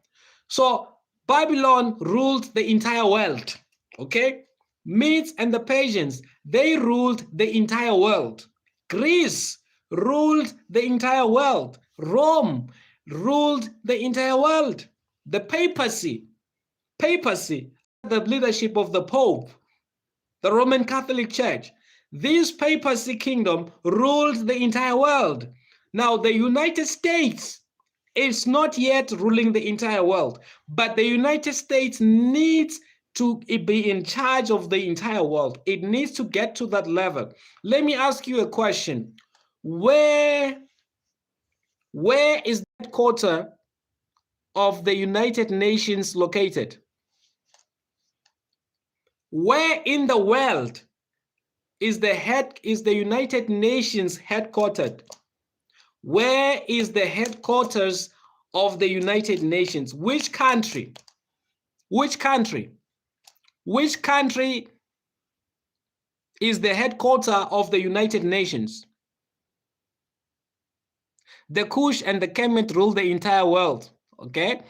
A: So Babylon ruled the entire world. Okay, Medes and the Persians, they ruled the entire world. Greece ruled the entire world. Rome ruled the entire world. The papacy, the leadership of the Pope, the Roman Catholic Church, this papacy kingdom ruled the entire world. Now, the United States is not yet ruling the entire world, but the United States needs to be in charge of the entire world. It needs to get to that level. Let me ask you a question. Where is the headquarters of the United Nations located? Where in the world is the United Nations headquartered? Where is the headquarters of the United Nations? Which country? Which country? Which country is the headquarters of the United Nations? The Kush and the Kemet rule the entire world. Okay,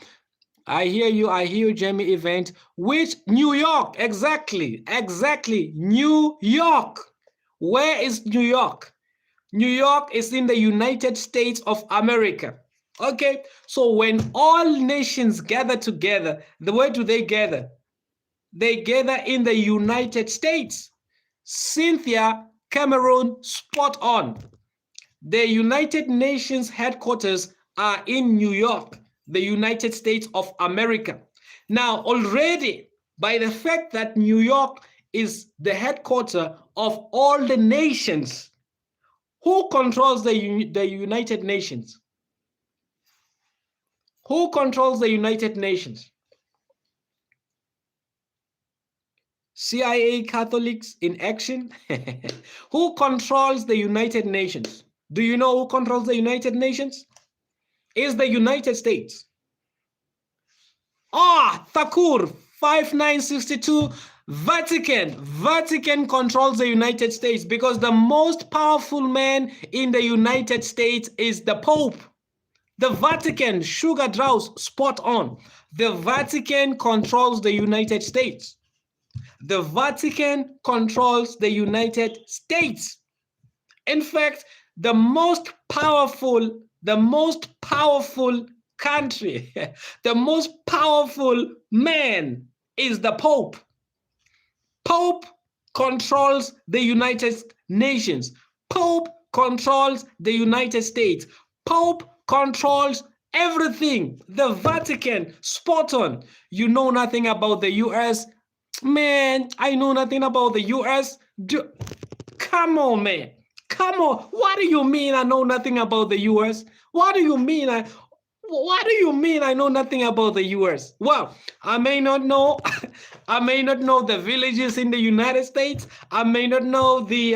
A: I hear you, Jamie Event. Which? New York, exactly, New York. Where is New York? New York is in the United States of America. Okay, so when all nations gather together, where do they gather? They gather in the United States. Cynthia Cameron, spot on. The United Nations headquarters are in New York, the United States of America. Now, already, by the fact that New York is the headquarters of all the nations, who controls the United Nations? Who controls the United Nations? CIA Catholics in action? Who controls the United Nations? Do you know who controls the United Nations? It's the United States. Thakur, 5962, Vatican controls the United States because the most powerful man in the United States is the Pope. The Vatican, Sugar Draus, spot on. The Vatican controls the United States. The Vatican controls the United States. In fact, the most powerful country, the most powerful man is the Pope. Pope controls the United Nations. Pope controls the United States. Pope controls everything. The Vatican, spot on. You know nothing about the US? Man, I know nothing about the US. Come on, man. Come on. What do you mean I know nothing about the US? What do you mean I know nothing about the US? Well, I may not know I may not know the villages in the United States. I may not know the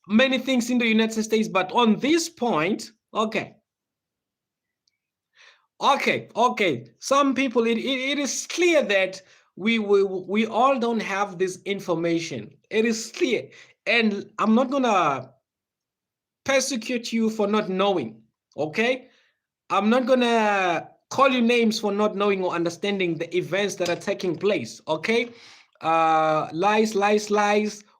A: many things in the United States, but on this point, okay. Some people, it is clear that we all don't have this information. It is clear, and I'm not gonna persecute you for not knowing. Okay, I'm not gonna call you names for not knowing or understanding the events that are taking place. Okay, lies.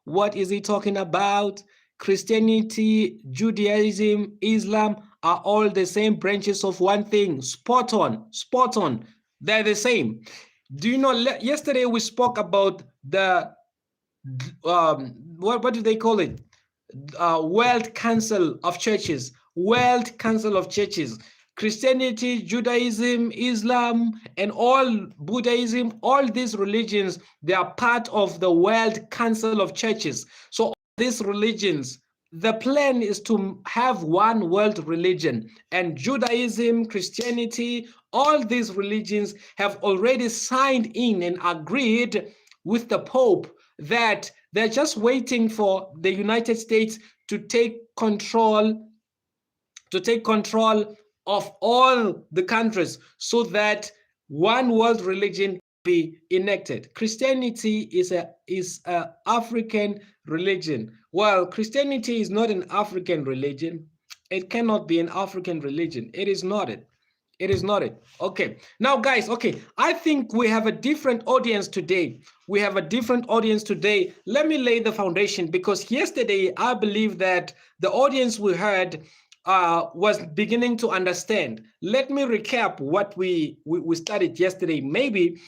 A: What is he talking about? Christianity, Judaism, Islam are all the same branches of one thing. Spot on. They're the same. Do you know, yesterday we spoke about the what do they call it? World Council of Churches. Christianity, Judaism, Islam, and all Buddhism, all these religions, they are part of the World Council of Churches. So these religions, the plan is to have one world religion, and Judaism, Christianity, all these religions have already signed in and agreed with the Pope that they're just waiting for the United States to take control of all the countries so that one world religion be enacted. Christianity is a African religion. Well, Christianity is not an African religion. It cannot be an African religion. It is not it. It is not it. Okay. Now, guys, okay, I think we have a different audience today. We have a different audience today. Let me lay the foundation because yesterday I believe that the audience we heard was beginning to understand. Let me recap what we studied yesterday. Maybe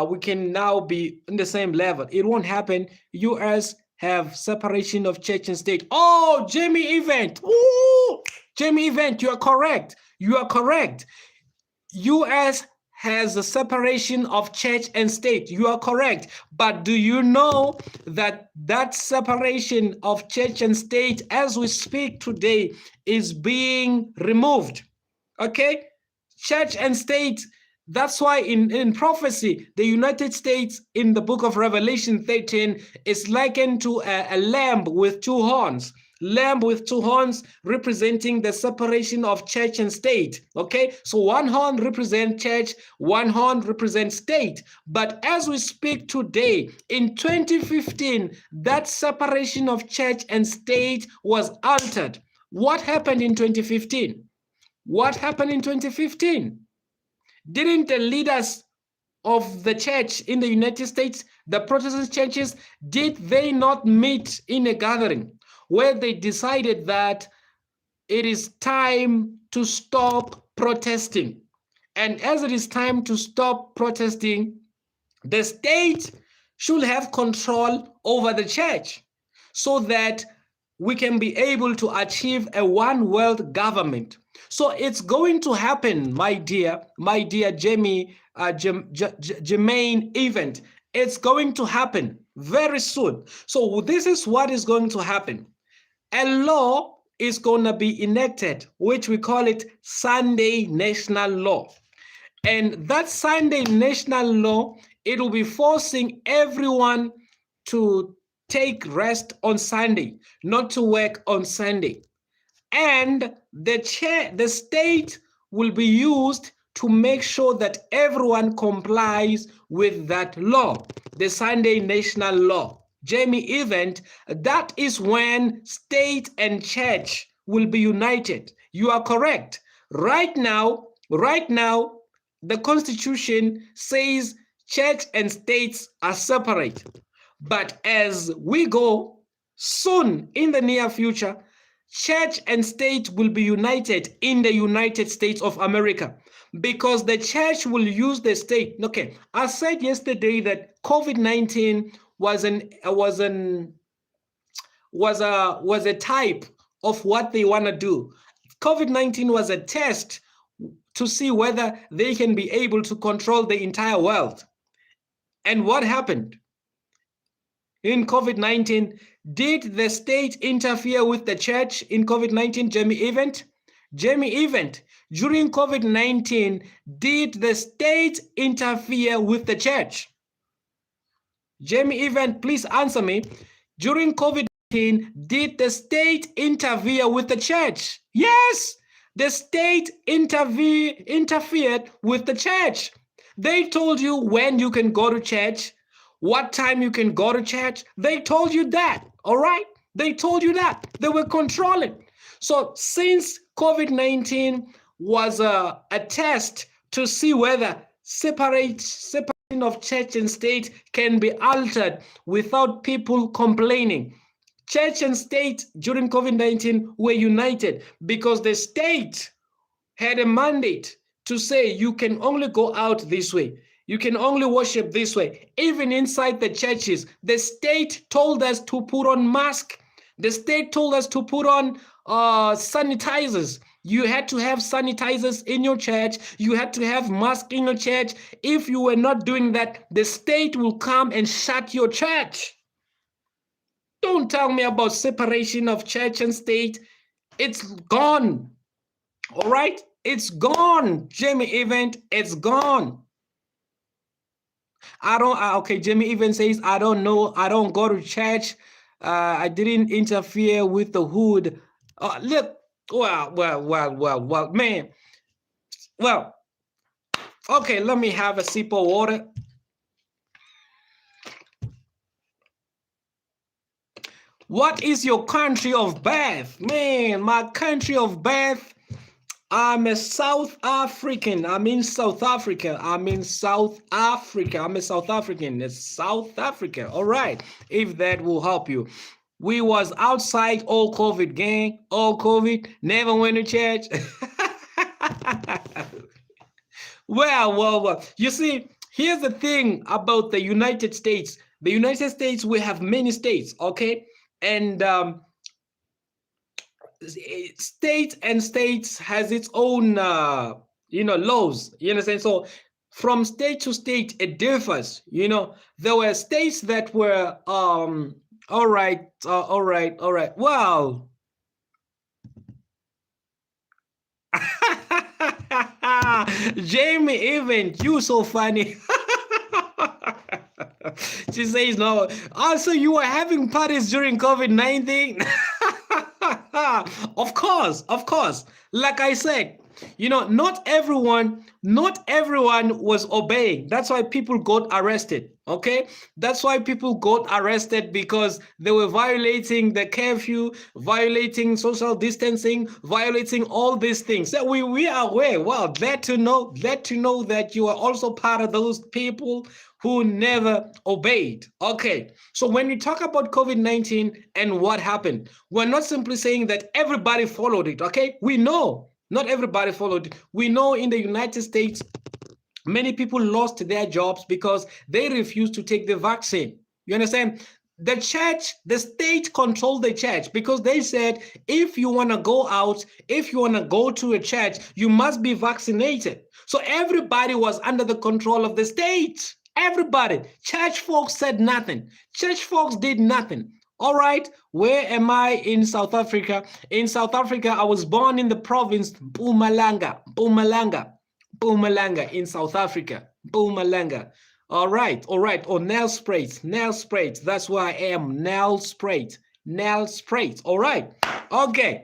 A: we can now be in the same level. It won't happen. US have separation of church and state. Oh, Jamie Event. Ooh, Jamie Event, you are correct. You are correct. US has a separation of church and state. You are correct. But do you know that that separation of church and state as we speak today is being removed? Okay? Church and state. That's why in prophecy, the United States in the book of Revelation 13 is likened to a lamb with two horns. Lamb with two horns representing the separation of church and state. Okay, so one horn represents church, one horn represents state. But as we speak today, in 2015, that separation of church and state was altered. What happened in 2015? What happened in 2015? Didn't the leaders of the church in the United States, the Protestant churches, did they not meet in a gathering where they decided that it is time to stop protesting? And as it is time to stop protesting, the state should have control over the church so that we can be able to achieve a one world government. So it's going to happen, my dear Jamie, Jermaine Event. It's going to happen very soon. So this is what is going to happen. A law is going to be enacted, which we call it Sunday National Law. And that Sunday National Law, it will be forcing everyone to take rest on Sunday, not to work on Sunday. And the state will be used to make sure that everyone complies with that law, the Sunday National Law. Jamie Event, that is when state and church will be united. You are correct. Right now, the Constitution says church and states are separate. But as we go, soon in the near future, church and state will be united in the United States of America because the church will use the state. Okay, I said yesterday that COVID-19 was a type of what they want to do. COVID-19 was a test to see whether they can be able to control the entire world. And what happened? In COVID-19, did the state interfere with the church in COVID-19, Jamie Event? Jamie Event, during COVID-19, did the state interfere with the church? Jamie Event, please answer me. During COVID-19, did the state interfere with the church? Yes, the state interfered with the church. They told you when you can go to church, what time you can go to church. They told you that, all right? They told you that. They were controlling. So since COVID-19 was a test to see whether separation of church and state can be altered without people complaining, church and state during COVID-19 were united because the state had a mandate to say you can only go out this way. You can only worship this way. Even inside the churches, the state told us to put on masks. The state told us to put on sanitizers. You had to have sanitizers in your church. You had to have masks in your church. If you were not doing that, the state will come and shut your church. Don't tell me about separation of church and state. It's gone. All right? It's gone. Jamie Event, it's gone. Okay, Jamie even says, I don't know. I don't go to church. I didn't interfere with the hood. Look, well, man. Well, okay, let me have a sip of water. What is your country of birth? Man, my country of birth, I'm a South African. I'm in South Africa. I'm in South Africa. I'm a South African. It's South Africa. All right. If that will help you. We was outside all COVID, gang. All COVID. Never went to church. Well. You see, here's the thing about the United States. The United States, we have many states, okay? And states has its own laws, you understand? So from state to state it differs. There were states that were all right. Well, Jamie, even you so funny. She says no. Also, you were having parties during COVID-19. Of course. Like I said, not everyone was obeying. That's why people got arrested. Okay, that's why people got arrested, because they were violating the curfew, violating social distancing, violating all these things. So we are aware. Well, glad to know that you are also part of those people who never obeyed. Okay, so when we talk about COVID-19 and what happened, we're not simply saying that everybody followed it. Okay, we know not everybody followed it. We know in the United States, many people lost their jobs because they refused to take the vaccine. You understand? The church, the state controlled the church, because they said, if you want to go out, if you want to go to a church, you must be vaccinated. So everybody was under the control of the state. Everybody. Church folks said nothing. Church folks did nothing. All right, where am I in South Africa? In South Africa, I was born in the province Mpumalanga in South Africa. Mpumalanga. All right. Or Nelspruit. That's where I am. Nelspruit. All right. Okay.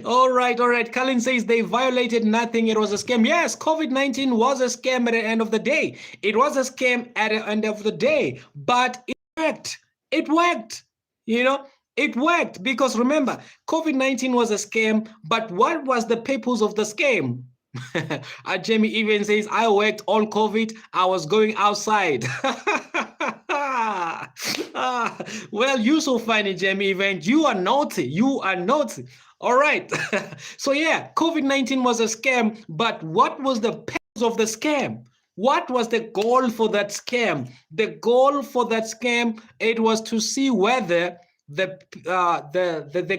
A: All right. Colin says they violated nothing. It was a scam. Yes, COVID-19 was a scam at the end of the day. It was a scam at the end of the day, but it worked. It worked because remember, COVID-19 was a scam, but what was the purpose of the scam? Jamie even says, I worked all COVID. I was going outside. Well, you so funny, Jamie Event. You are naughty. All right. So yeah, COVID-19 was a scam, but what was the purpose of the scam? What was the goal for that scam? The goal for that scam, it was to see whether the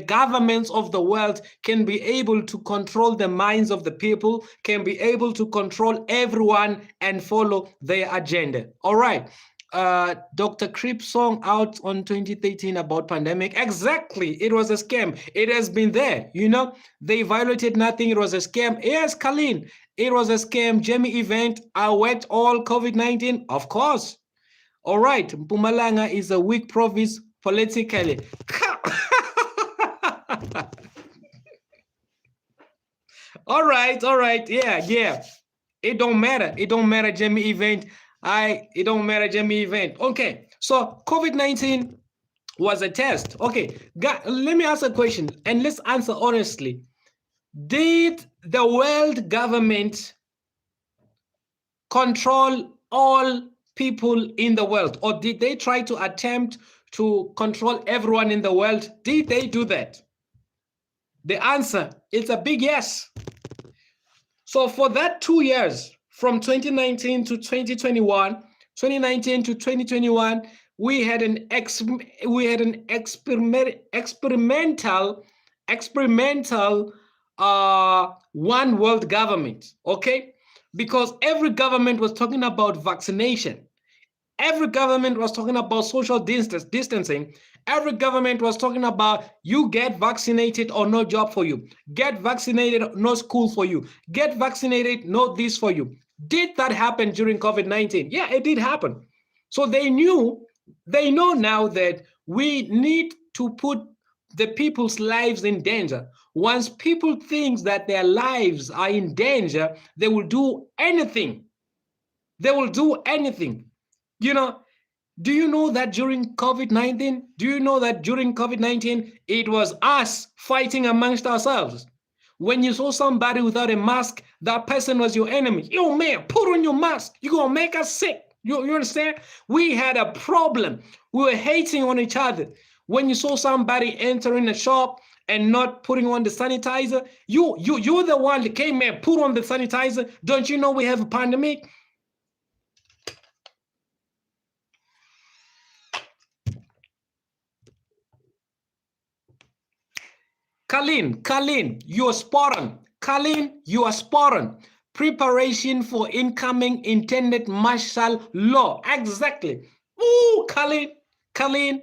A: governments of the world can be able to control the minds of the people, can be able to control everyone and follow their agenda. All right. Dr. Crip's song out on 2013 about pandemic. Exactly. It was a scam. It has been there. They violated nothing. It was a scam. Yes, Colleen, it was a scam. Jamie Event, I went all COVID-19. Of course. All right. Mpumalanga is a weak province politically. All right. Yeah. It don't matter, Jamie Event. It don't matter, Jamie Event. Okay, so COVID-19 was a test. Okay, let me ask a question and let's answer honestly. Did the world government control all people in the world, or did they try to attempt to control everyone in the world? Did they do that? The answer is a big yes. So for that 2 years, from 2019 to 2021, 2019 to 2021, we had an experimental one world government, okay? Because every government was talking about vaccination. Every government was talking about social distancing. Every government was talking about you get vaccinated or no job for you. Get vaccinated, no school for you. Get vaccinated, no this for you. Did that happen during COVID-19? Yeah, it did happen. So they know now that we need to put the people's lives in danger. Once people think that their lives are in danger, they will do anything. Do you know that during COVID-19, it was us fighting amongst ourselves? When you saw somebody without a mask, that person was your enemy. Yo, man, put on your mask. You're going to make us sick. You understand? We had a problem. We were hating on each other. When you saw somebody entering a shop and not putting on the sanitizer, you're the one that came and put on the sanitizer. Don't you know we have a pandemic? Kalin, you are spot on. Kalin, you are spot on. Preparation for incoming intended martial law. Exactly. Ooh, Kalin,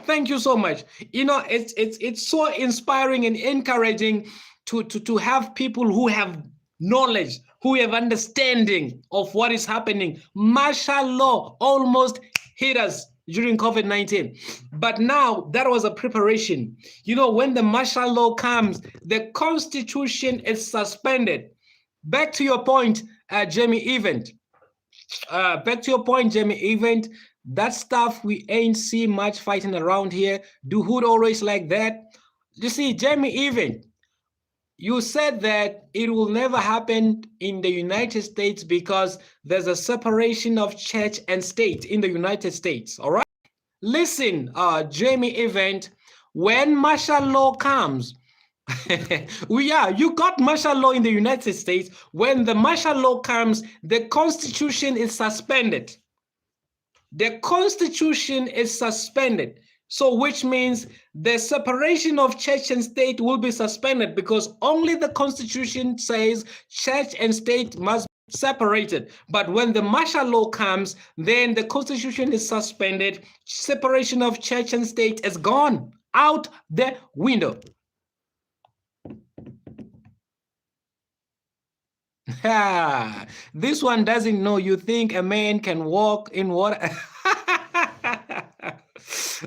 A: thank you so much. You know, it's so inspiring and encouraging to have people who have knowledge, who have understanding of what is happening. Martial law almost hit us during COVID-19. But now that was a preparation. You know, when the martial law comes, the constitution is suspended. Back to your point, Jamie Event. That stuff we ain't see much fighting around here. Do hood always like that? You see, Jamie Event, you said that it will never happen in the United States because there's a separation of church and state in the United States, all right? Listen, Jamie Event, when martial law comes, you got martial law in the United States. When the martial law comes, the Constitution is suspended. The Constitution is suspended. So which means the separation of church and state will be suspended because only the Constitution says church and state must be separated. But when the martial law comes, then the Constitution is suspended. Separation of church and state is gone out the window. This one doesn't know. You think a man can walk in water?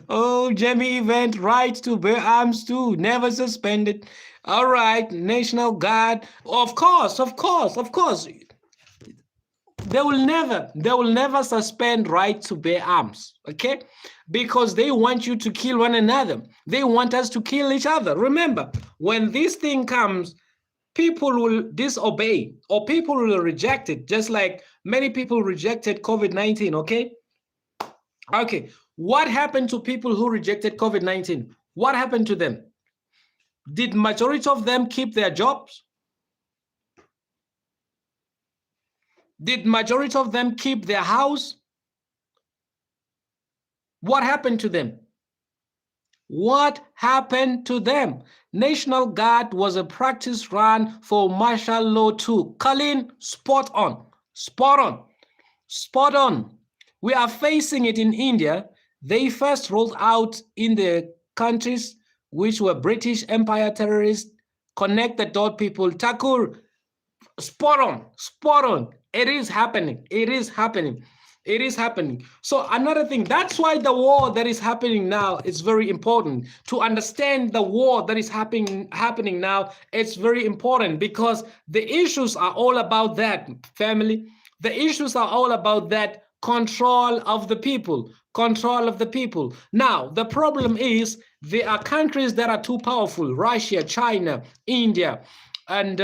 A: Oh, Jamie Event, right to bear arms too, never suspended. All right, National Guard. Of course. They will never suspend right to bear arms, okay? Because they want you to kill one another. They want us to kill each other. Remember, when this thing comes, people will disobey or people will reject it, just like many people rejected COVID-19, okay? Okay, what happened to people who rejected COVID-19? What happened to them? Did majority of them keep their jobs? Did majority of them keep their house? What happened to them? What happened to them? National Guard was a practice run for martial law too. Colin, spot on. We are facing it in India. They first rolled out in the countries which were British Empire terrorists, connect the dot people. Thakur, spot on. It is happening. So another thing, that's why the war that is happening now is very important. To understand the war that is happening now, it's very important because the issues are all about that, family. The issues are all about that control of the people. Now, the problem is there are countries that are too powerful, Russia, China, India, and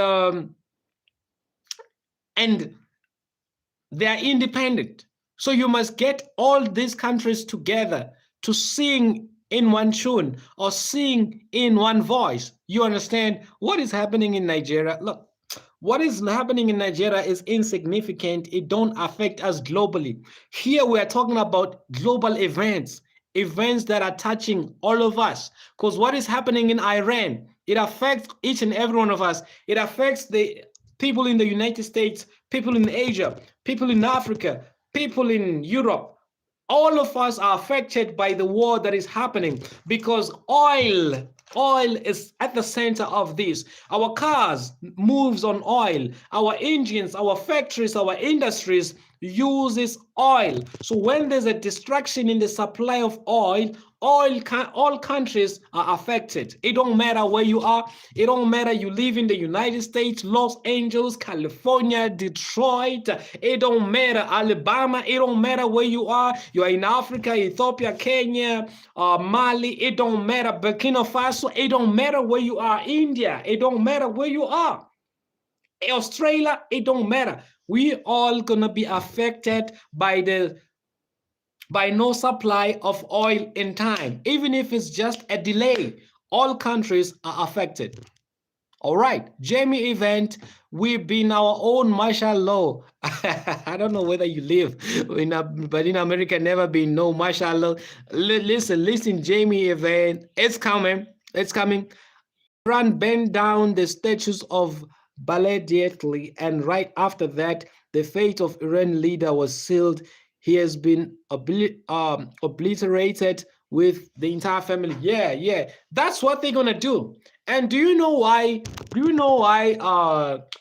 A: they are independent. So you must get all these countries together to sing in one tune or sing in one voice. You understand what is happening in Nigeria? Look, what is happening in Nigeria is insignificant. It don't affect us globally. Here we are talking about global events that are touching all of us. Because what is happening in Iran, it affects each and every one of us. It affects the people in the United States, people in Asia, people in Africa, people in Europe. All of us are affected by the war that is happening because oil is at the center of this. Our cars moves on oil. Our engines, our factories, our industries uses oil. So when there's a distraction in the supply of oil, all countries are affected. It don't matter where you are. It don't matter you live in the United States, Los Angeles, California, Detroit. It don't matter Alabama. It don't matter where you are. You are in Africa, Ethiopia, Kenya, Mali. It don't matter Burkina Faso. It don't matter where you are. India. It don't matter where you are. Australia. It don't matter. We all gonna be affected by no supply of oil in time. Even if it's just a delay, all countries are affected. All right, Jamie event, we've been our own martial law. I don't know whether you live but in America, never been no martial law. Listen, Jamie event, it's coming. Iran burned down the statues of Baladiatli, and right after that, the fate of Iran leader was sealed. He has been obliterated with the entire family. Yeah, that's what they're gonna do. And do you know why?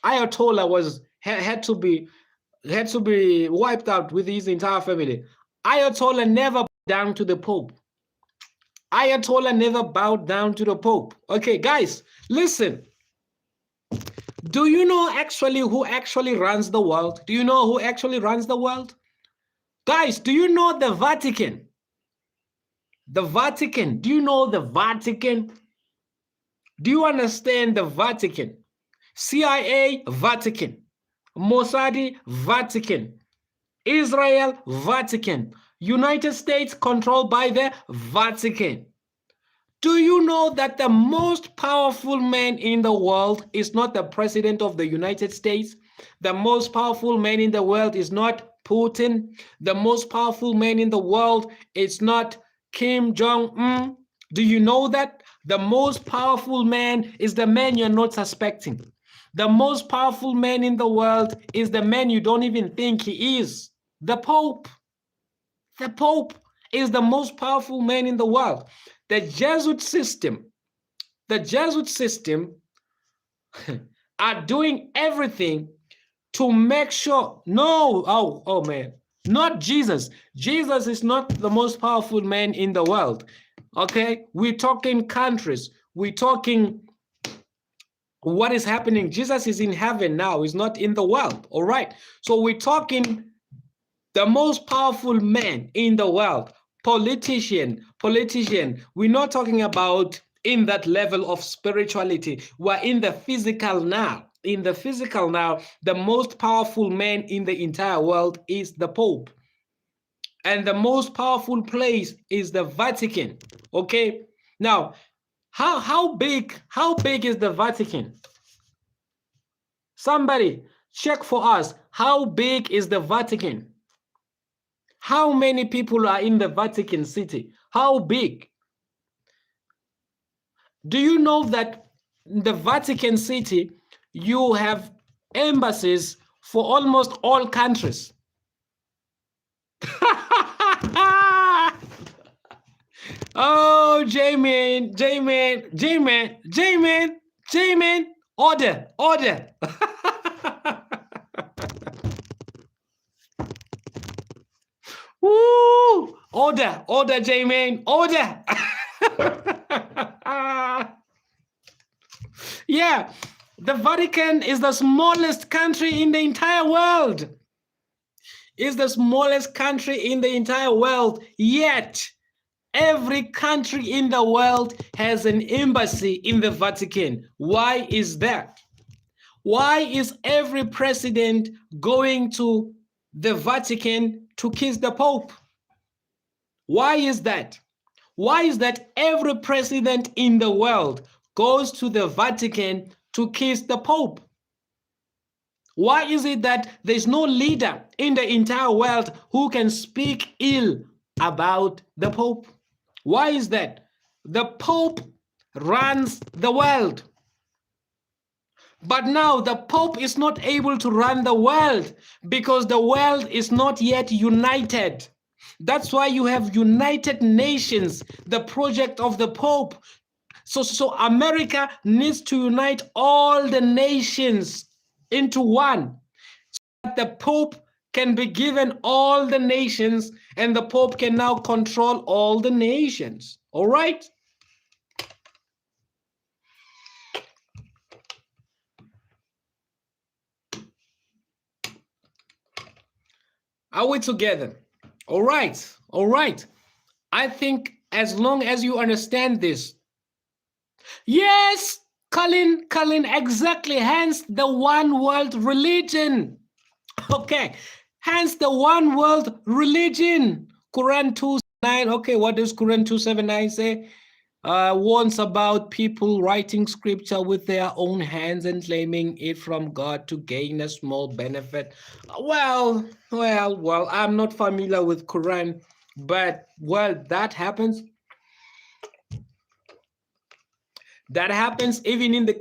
A: Ayatollah had to be wiped out with his entire family? Ayatollah never bowed down to the Pope. Ayatollah never bowed down to the Pope. Okay, guys, listen. Do you know who actually runs the world? Do you know who actually runs the world? Guys, do you know the Vatican? The Vatican. Do you know the Vatican? Do you understand the Vatican? CIA, Vatican. Mossad, Vatican. Israel, Vatican. United States controlled by the Vatican. Do you know that the most powerful man in the world is not the president of the United States? The most powerful man in the world is not Putin. The most powerful man in the world is not Kim Jong-un. Do you know that? The most powerful man is the man you're not suspecting. The most powerful man in the world is the man you don't even think he is. The Pope. The Pope is the most powerful man in the world. The Jesuit system are doing everything to make sure, oh man, not Jesus. Jesus is not the most powerful man in the world. Okay, we're talking countries. We're talking what is happening. Jesus is in heaven now. He's not in the world. All right. So we're talking the most powerful man in the world. Politician. We're not talking about in that level of spirituality. We're in the physical now. In the physical now, the most powerful man in the entire world is the Pope. And the most powerful place is the Vatican. Okay. Now, how big is the Vatican? Somebody check for us. How big is the Vatican? How many people are in the Vatican City? How big? Do you know that in the Vatican City, you have embassies for almost all countries? Oh, J-Man, order. Woo! Order, J-Man, order. Yeah, the Vatican is the smallest country in the entire world. Is the smallest country in the entire world, yet every country in the world has an embassy in the Vatican. Why is that? Why is every president going to the Vatican to kiss the Pope? Why is that? Why is that every president in the world goes to the Vatican to kiss the Pope? Why is it that there's no leader in the entire world who can speak ill about the Pope? Why is that? The Pope runs the world. But now the Pope is not able to run the world because the world is not yet united. That's why you have United Nations, the project of the Pope. So America needs to unite all the nations into one, so that the Pope can be given all the nations, and the Pope can now control all the nations. All right? Are we together? All right. All right. I think as long as you understand this. Yes, Colin, exactly. Hence the one world religion. Okay. Hence the one world religion. Quran 279. Okay, what does Quran 279 say? Warns about people writing scripture with their own hands and claiming it from God to gain a small benefit. Well, I'm not familiar with Quran, but well, that happens. That happens even in the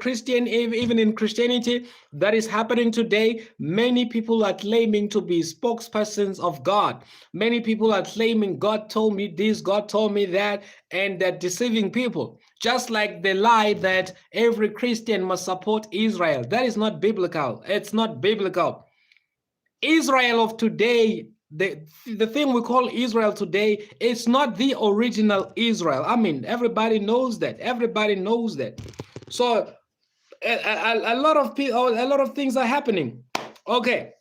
A: even in Christianity. That is happening today. Many people are claiming to be spokespersons of God. Many people are claiming God told me this, God told me that, and they're deceiving people. Just like the lie that every Christian must support Israel. That is not biblical. It's not biblical. Israel of today, the thing we call Israel today, it's not the original Israel. I mean, everybody knows that. Everybody knows that. So a lot of people, a lot of things are happening. Okay.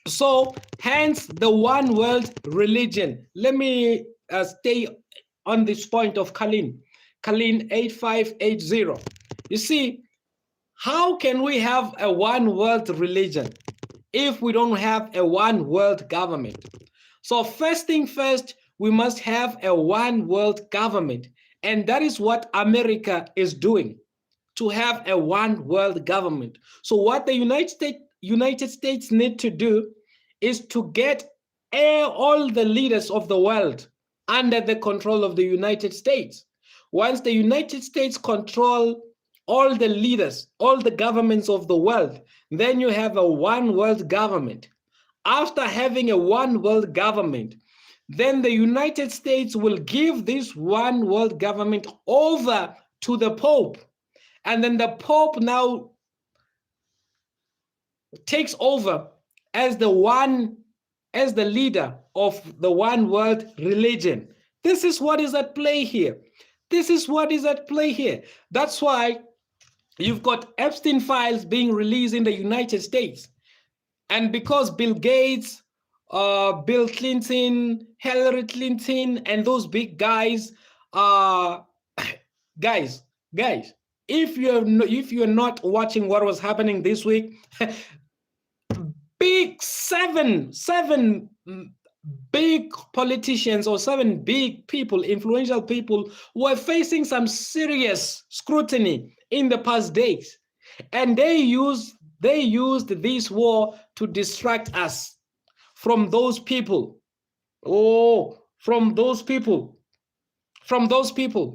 A: So hence the one world religion. Let me stay on this point of Kalin 8580. You see, how can we have a one world religion if we don't have a one world government? So first thing first, we must have a one world government. And that is what America is doing, to have a one world government. So what the United States need to do is to get all the leaders of the world under the control of the United States. Once the United States control all the leaders, all the governments of the world, then you have a one world government. After having a one world government, then the United States will give this one world government over to the Pope. And then the Pope now takes over as the leader of the one world religion. This is what is at play here. This is what is at play here. That's why you've got Epstein files being released in the United States. And because Bill Gates, Bill Clinton, Hillary Clinton, and those big guys, guys, if you're not watching what was happening this week, big seven big politicians or 7 big people, influential people, were facing some serious scrutiny in the past days, and they used this war to distract us from those people. From those people,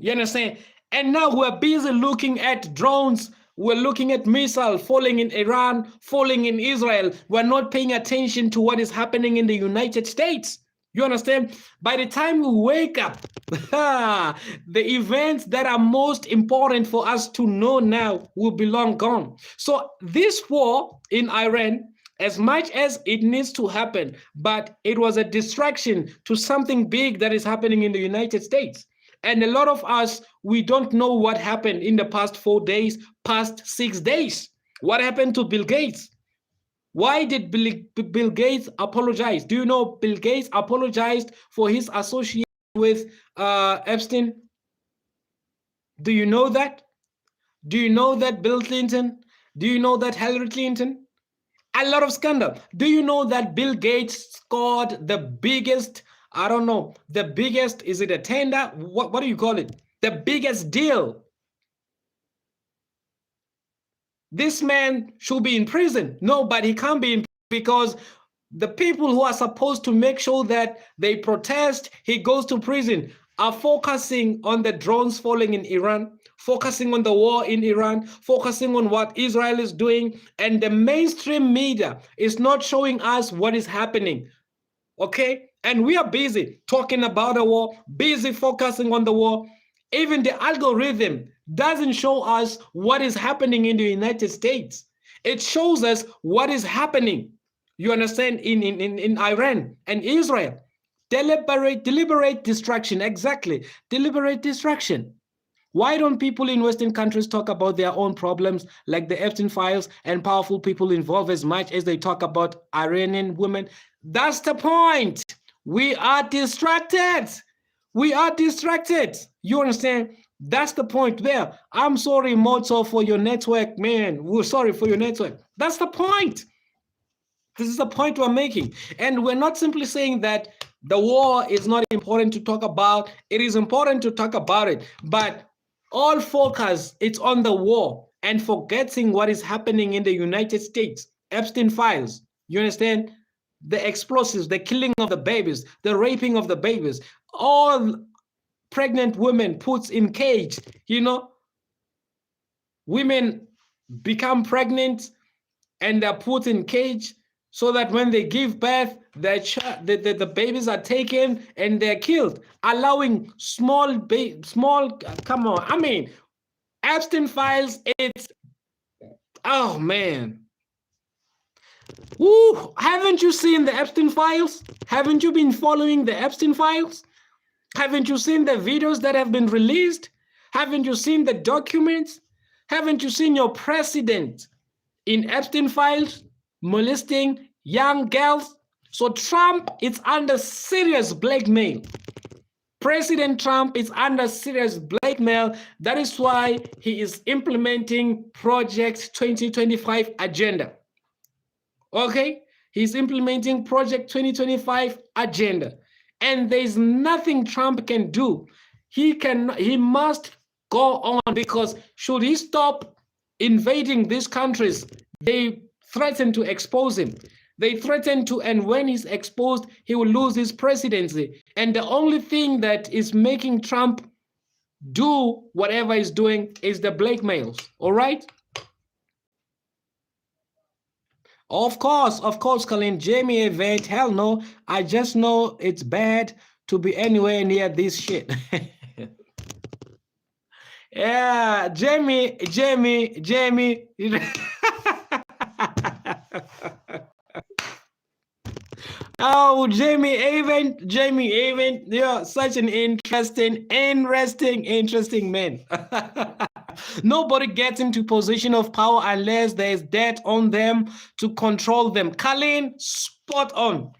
A: you understand? And now we're busy looking at drones, we're looking at missiles falling in Iran, falling in Israel. We're not paying attention to what is happening in the United States. You understand? By the time we wake up, the events that are most important for us to know now will be long gone. So this war in Iran, as much as it needs to happen, but it was a distraction to something big that is happening in the United States. And a lot of us, we don't know what happened in the past 4 days, past 6 days. What happened to Bill Gates? Why did Bill Gates apologize? Do you know Bill Gates apologized for his association with Epstein? Do you know that? Do you know that Bill Clinton? Do you know that Hillary Clinton? A lot of scandal. Do you know that Bill Gates scored the biggest, I don't know, the biggest, is it a tender? What do you call it? The biggest deal. This man should be in prison. No, but he can't be in prison because the people who are supposed to make sure that they protest, he goes to prison, are focusing on the drones falling in Iran, focusing on the war in Iran, focusing on what Israel is doing, and the mainstream media is not showing us what is happening. Okay? And we are busy talking about the war, busy focusing on the war. Even the algorithm doesn't show us what is happening in the United States. It shows us what is happening You understand? In Iran and Israel. Deliberate destruction. Exactly. Deliberate destruction. Why don't people in Western countries talk about their own problems like the Epstein files and powerful people involved as much as they talk about Iranian women? That's the point. We are distracted. We are distracted. You understand? That's the point there. I'm sorry, Moto, for your network, man. We're sorry for your network. That's the point. This is the point we're making. And we're not simply saying that the war is not important to talk about. It is important to talk about it. But all focus it's on the war and forgetting what is happening in the United States. Epstein files. You understand? The explosives, the killing of the babies, the raping of the babies, all pregnant women put in cage. You know, women become pregnant and they're put in cage so that when they give birth, the babies are taken and they're killed, allowing small, come on. I mean, Epstein files, it's, oh man. Woo, haven't you seen the Epstein files? Haven't you been following the Epstein files? Haven't you seen the videos that have been released? Haven't you seen the documents? Haven't you seen your president in Epstein files molesting young girls? So Trump is under serious blackmail. President Trump is under serious blackmail. That is why he is implementing Project 2025 agenda. Okay? He's implementing Project 2025 agenda. And there's nothing Trump can do. He must go on, because should he stop invading these countries, they threaten to expose him. They threaten to, and when he's exposed, he will lose his presidency. And the only thing that is making Trump do whatever he's doing is the blackmails. All right? Of course, Colin. Jamie event. Hell no. I just know it's bad to be anywhere near this shit. Yeah, Jamie. Oh, Jamie Avent, you're such an interesting man. Nobody gets into position of power unless there's debt on them to control them. Colin, spot on.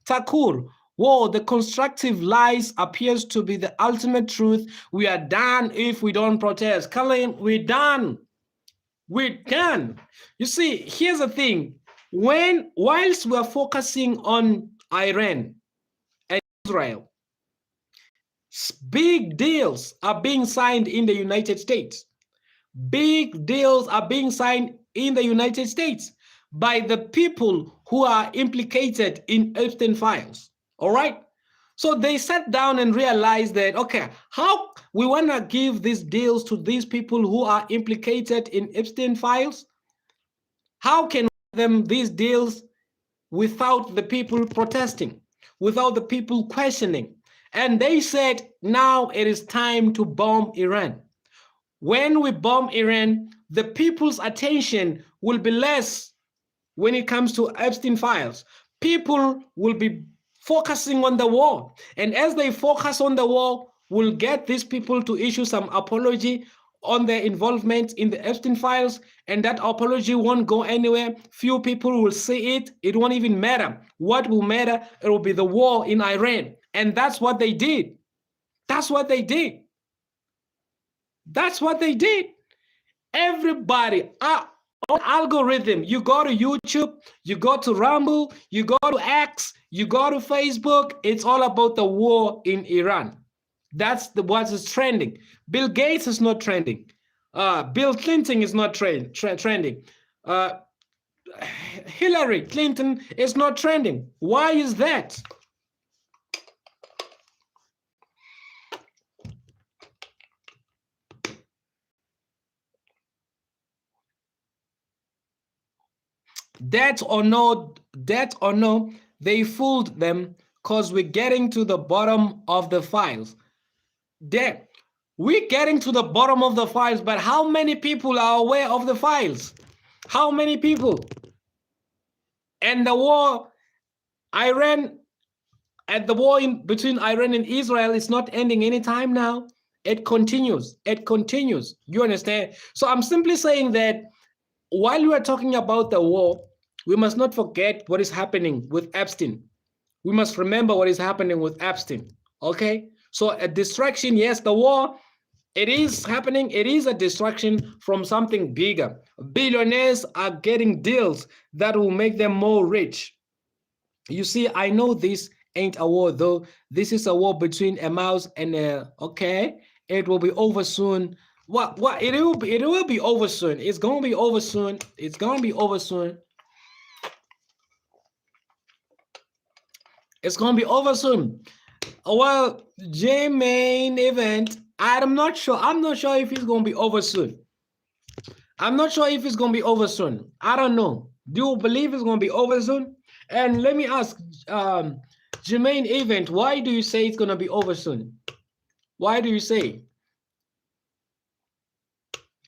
A: Takur, whoa, the constructive lies appears to be the ultimate truth. We are done if we don't protest. Colin, we're done. We're done. You see, here's the thing. Whilst we're focusing on Iran and Israel, big deals are being signed in the United States. Big deals are being signed in the United States by the people who are implicated in Epstein files. All right? So they sat down and realized that, okay, how we want to give these deals to these people who are implicated in Epstein files? How can these deals without the people protesting, without the people questioning? And they said, now it is time to bomb Iran. When we bomb Iran, the people's attention will be less when it comes to Epstein files. People will be focusing on the war. And as they focus on the war, we'll get these people to issue some apology on their involvement in the Epstein files, and that apology won't go anywhere. Few people will see it. It won't even matter. What will matter? It will be the war in Iran. And that's what they did. That's what they did. That's what they did. Everybody, on algorithm, you go to YouTube, you go to Rumble, you go to X, you go to Facebook, it's all about the war in Iran. That's what is trending. Bill Gates is not trending. Bill Clinton is not trending. Hillary Clinton is not trending. Why is that? That or no, they fooled them, because we're getting to the bottom of the files. We're getting to the bottom of the files, but how many people are aware of the files? How many people? And the war, Iran, and the war between Iran and Israel is not ending anytime now. It continues. It continues. You understand? So I'm simply saying that while we are talking about the war, we must not forget what is happening with Epstein. We must remember what is happening with Epstein. Okay? So a distraction, yes, the war, it is happening. It is a distraction from something bigger. Billionaires are getting deals that will make them more rich. You see, I know this ain't a war, though. This is a war between a mouse and a, okay, it will be over soon. What it will be over soon. It's gonna be over soon. It's gonna be over soon. It's gonna be over soon. Well, J main event. I'm not sure. I'm not sure if it's gonna be over soon. I'm not sure if it's gonna be over soon. I don't know. Do you believe it's gonna be over soon? And let me ask, Jermaine event, why do you say it's gonna be over soon? Why do you say?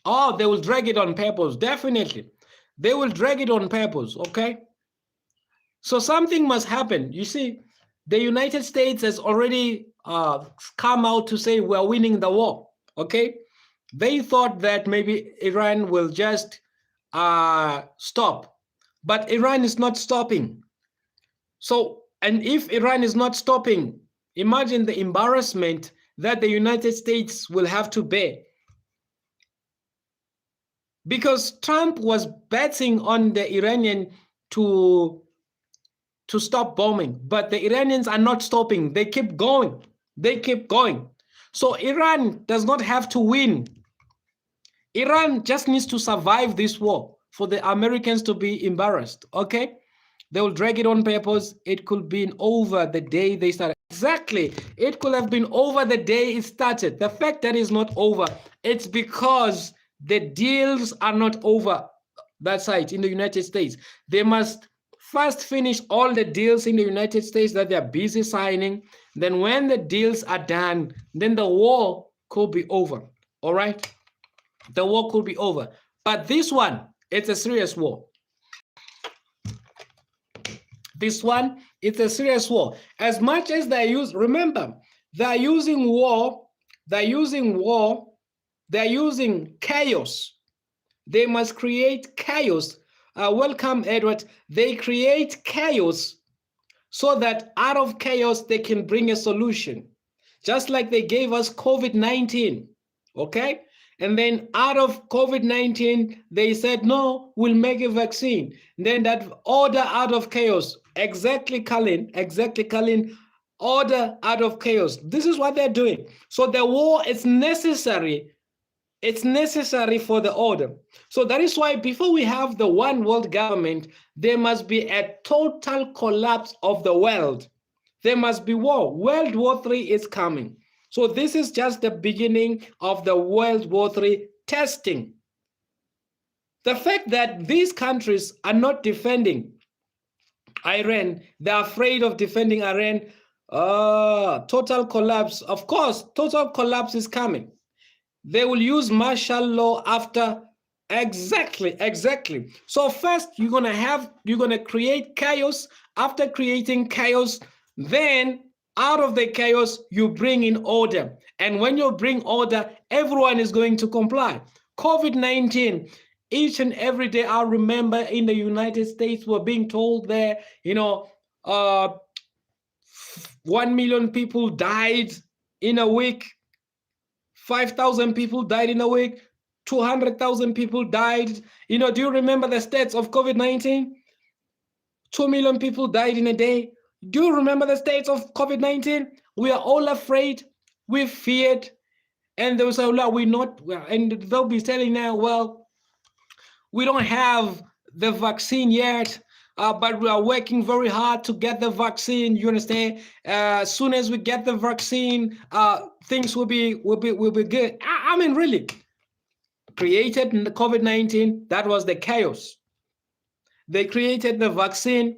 A: Oh, they will drag it on purpose. Definitely, they will drag it on purpose. Okay. So something must happen. You see, the United States has already come out to say we're winning the war. Okay. They thought that maybe Iran will just stop, but Iran is not stopping. So, and if Iran is not stopping, imagine the embarrassment that the United States will have to bear. Because Trump was betting on the Iranian to stop bombing, but the Iranians are not stopping. They keep going. They keep going. So Iran does not have to win. Iran just needs to survive this war for the Americans to be embarrassed, okay? They will drag it on purpose. It could be over the day they started. Exactly. It could have been over the day it started. The fact that it's not over, it's because the deals are not over that side in the United States. They must first finish all the deals in the United States that they're busy signing. Then when the deals are done, then the war could be over, all right? The war could be over. But this one, it's a serious war. This one, it's a serious war. As much as they use, remember, they're using war, they're using chaos. They must create chaos. Welcome, Edward. They create chaos so that out of chaos, they can bring a solution. Just like they gave us COVID-19, okay? And then out of COVID-19, they said, no, we'll make a vaccine. And then that order out of chaos. Exactly, Colin. Exactly, Colin. Order out of chaos. This is what they're doing. So the war is necessary. It's necessary for the order. So that is why before we have the one world government, there must be a total collapse of the world. There must be war. World War III is coming. So this is just the beginning of the World War III testing. The fact that these countries are not defending Iran, they're afraid of defending Iran, total collapse. Of course, total collapse is coming. They will use martial law after. Exactly. So first you're gonna create chaos. After creating chaos, then out of the chaos you bring in order. And when you bring order, everyone is going to comply. COVID-19, each and every day, I remember in the United States we're being told there, 1 million people died in a week. 5,000 people died in a week, 200,000 people died. Do you remember the stats of COVID-19? 2 million people died in a day. Do you remember the stats of COVID-19? We are all afraid, we feared, and they will say, well, we're not, and they'll be telling now, well, we don't have the vaccine yet, but we are working very hard to get the vaccine. You understand? As soon as we get the vaccine, things will be good. I mean, really, created the COVID-19. That was the chaos. They created the vaccine.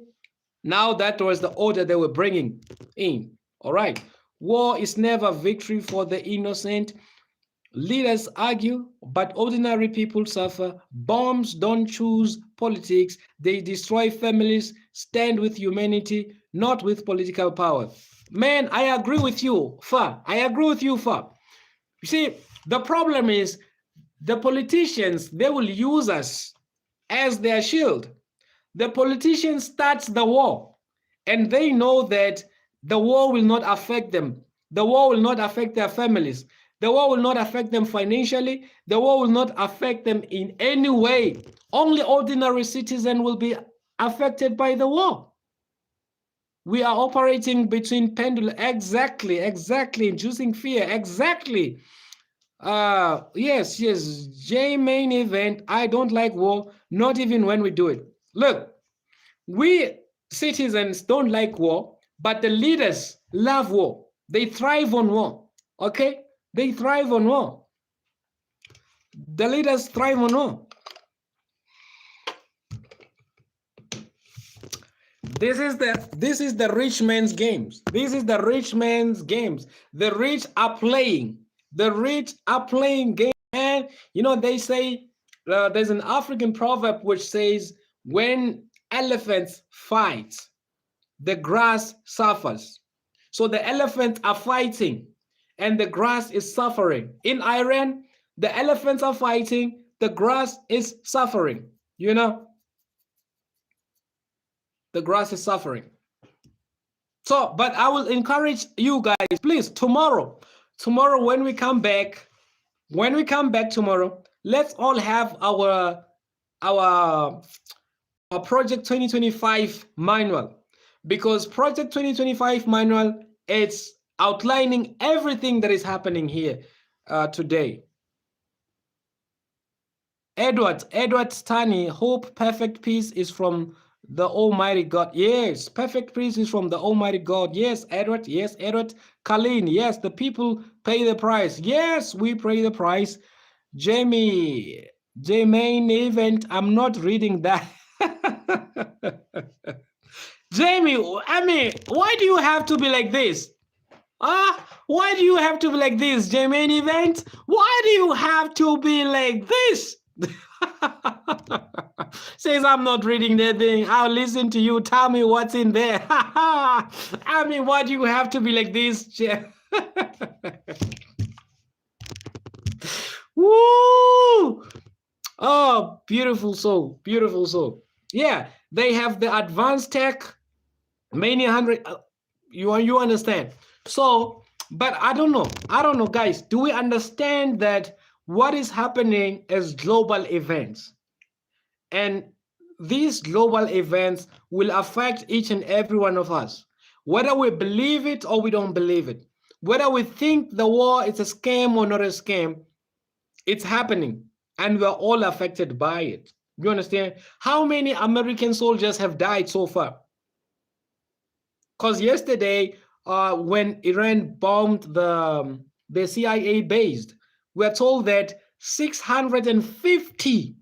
A: Now that was the order they were bringing in. All right. War is never victory for the innocent. Leaders argue, but ordinary people suffer. Bombs don't choose politics, they destroy families, stand with humanity, not with political power. Man, I agree with you, Fa. I agree with you, Fa. You see, the problem is the politicians, they will use us as their shield. The politician starts the war, and they know that the war will not affect them. The war will not affect their families. The war will not affect them financially. The war will not affect them in any way. Only ordinary citizens will be affected by the war. We are operating between pendulum. Exactly, inducing fear. Exactly. Yes, J main event. I don't like war, not even when we do it. Look, we citizens don't like war, but the leaders love war. They thrive on war. Okay? They thrive on war. The leaders thrive on war. This is the rich man's games. This is the rich man's games. The rich are playing. The rich are playing games. And you know, they say there's an African proverb which says, when elephants fight, the grass suffers. So the elephants are fighting and the grass is suffering. In Iran, the elephants are fighting, the grass is suffering. You know, the grass is suffering. So, but I will encourage you guys, please, tomorrow when we come back tomorrow, let's all have our Project 2025 manual, because Project 2025 manual, it's outlining everything that is happening here today. Edward Stani, hope perfect peace is from the Almighty God. Yes, perfect peace is from the Almighty God. Yes, Edward. Yes, Edward. Colleen. Yes, the people pay the price. Yes, we pay the price. Jamie, J-main event. I'm not reading that. Jamie, I mean, why do you have to be like this? Why do you have to be like this, J-main event? Why do you have to be like this? Says, I'm not reading that thing. I'll listen to you. Tell me what's in there. I mean, why do you have to be like this? Woo! Oh, beautiful soul. Beautiful soul. Yeah, they have the advanced tech, many hundred. You understand? So, but I don't know, guys. Do we understand that what is happening is global events? And these global events will affect each and every one of us, whether we believe it or we don't believe it, whether we think the war is a scam or not a scam. It's happening, and we're all affected by it. You understand? How many American soldiers have died so far? Because yesterday, when Iran bombed the CIA base, we're told that 650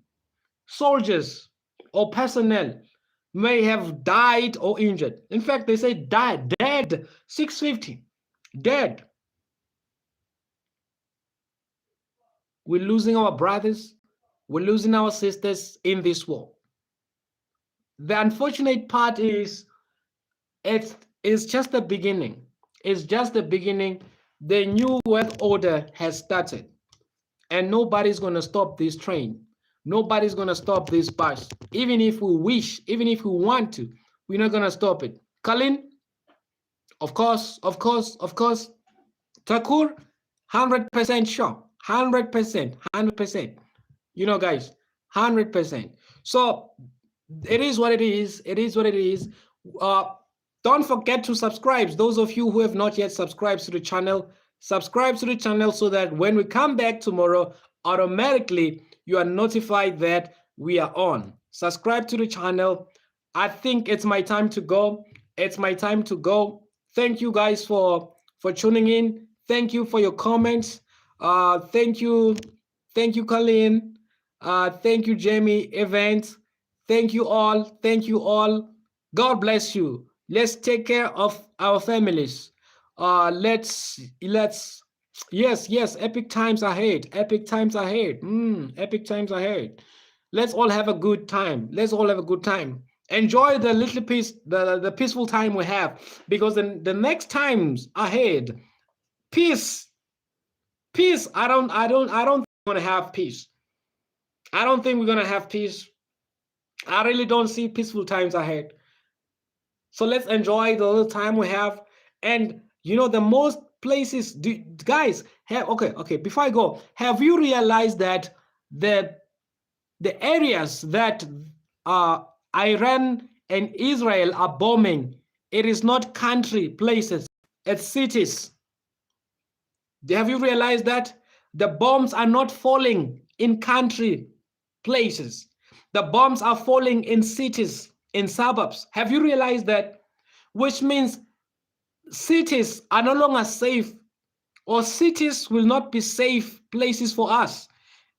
A: soldiers or personnel may have died or injured. In fact, they say died, dead, 650, dead. We're losing our brothers, we're losing our sisters in this war. The unfortunate part is it's just the beginning. It's just the beginning. The new world order has started, and nobody's going to stop this train. Nobody's going to stop this bus. Even if we wish, even if we want to, we're not going to stop it. Colin, of course. Takur, 100% sure. 100%. You know, guys, 100%. So it is what it is. It is what it is. Don't forget to subscribe. Those of you who have not yet subscribed to the channel, subscribe to the channel so that when we come back tomorrow, automatically you are notified that we are on. Subscribe to the channel. I think it's my time to go. It's my time to go. Thank you guys for tuning in. Thank you for your comments. Thank you, Colleen. Thank you, Jamie Evans. Thank you all. Thank you all. God bless you. Let's take care of our families. Yes, epic times ahead. Epic times ahead. Epic times ahead. Let's all have a good time. Let's all have a good time. Enjoy the little peace, the peaceful time we have, because in the next times ahead, peace, peace. I don't want to have peace. I don't think we're gonna have peace. I really don't see peaceful times ahead. So let's enjoy the little time we have. And the most places, guys, have okay. Before I go, have you realized that the the areas that uh, Iran and Israel are bombing, it is not country places, it's cities. Have you realized that the bombs are not falling in country places? The bombs are falling in cities, in suburbs. Have you realized that? Which means cities are no longer safe, or cities will not be safe places for us.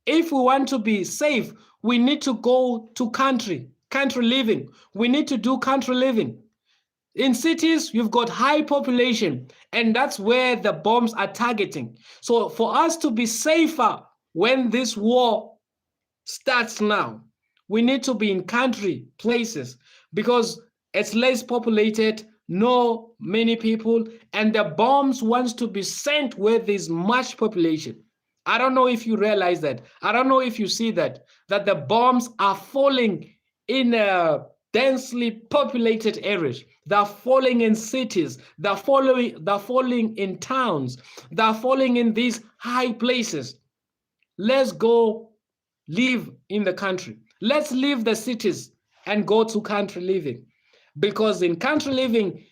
A: If we want to be safe, we need to go to country living. We need to do country living. In cities, you've got high population, and that's where the bombs are targeting. So for us to be safer when this war starts now, we need to be in country places, because it's less populated, no many people, and the bombs wants to be sent where there's much population. I don't know if you realize that. I don't know if you see that the bombs are falling in densely populated areas. They're falling in cities. They're falling in towns. They're falling in these high places. Let's go live in the country. Let's leave the cities and go to country living. Because in country living,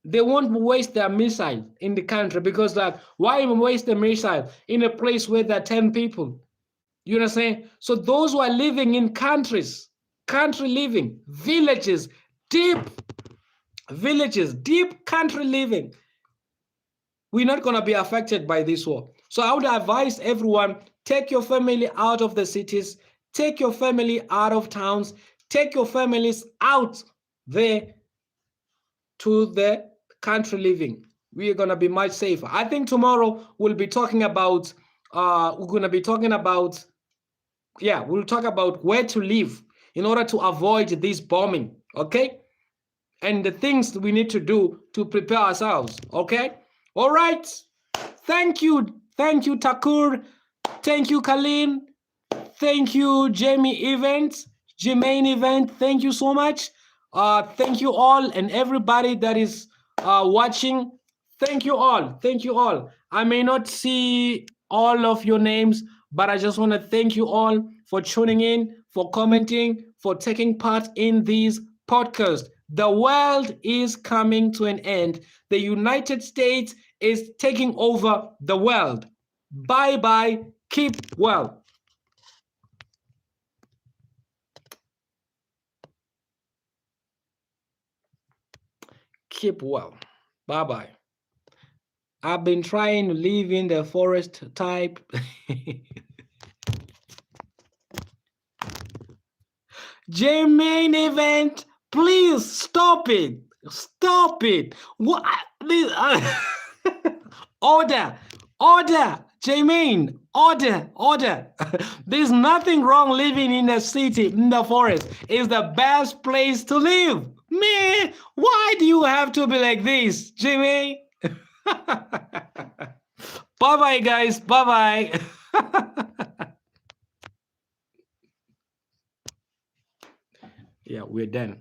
A: they won't waste their missile in the country, because like, why even waste the missile in a place where there are 10 people? You know what I'm saying? So those who are living in countries, country living, deep deep country living, we're not going to be affected by this war. So I would advise everyone, take your family out of the cities, take your family out of towns, take your families out there to the country living. We are going to be much safer. I think tomorrow we'll be talking about we'll talk about where to live in order to avoid this bombing, okay? And the things we need to do to prepare ourselves, okay? All right. Thank you, Takur. Thank you, Kalin. Thank you, Jermaine Event. Thank you so much. Thank you all and everybody that is watching. Thank you all. Thank you all. I may not see all of your names, but I just want to thank you all for tuning in, for commenting, for taking part in these podcasts. The world is coming to an end. The United States is taking over the world. Bye bye. Keep well. Keep well. Bye bye. I've been trying to live in the forest type. Jermaine Event, please stop it. Stop it. What? Order. Jermaine, order. There's nothing wrong living in the city, in the forest. It's the best place to live. Man, why do you have to be like this, Jermaine? Bye-bye, guys. Bye-bye. Yeah, we're done.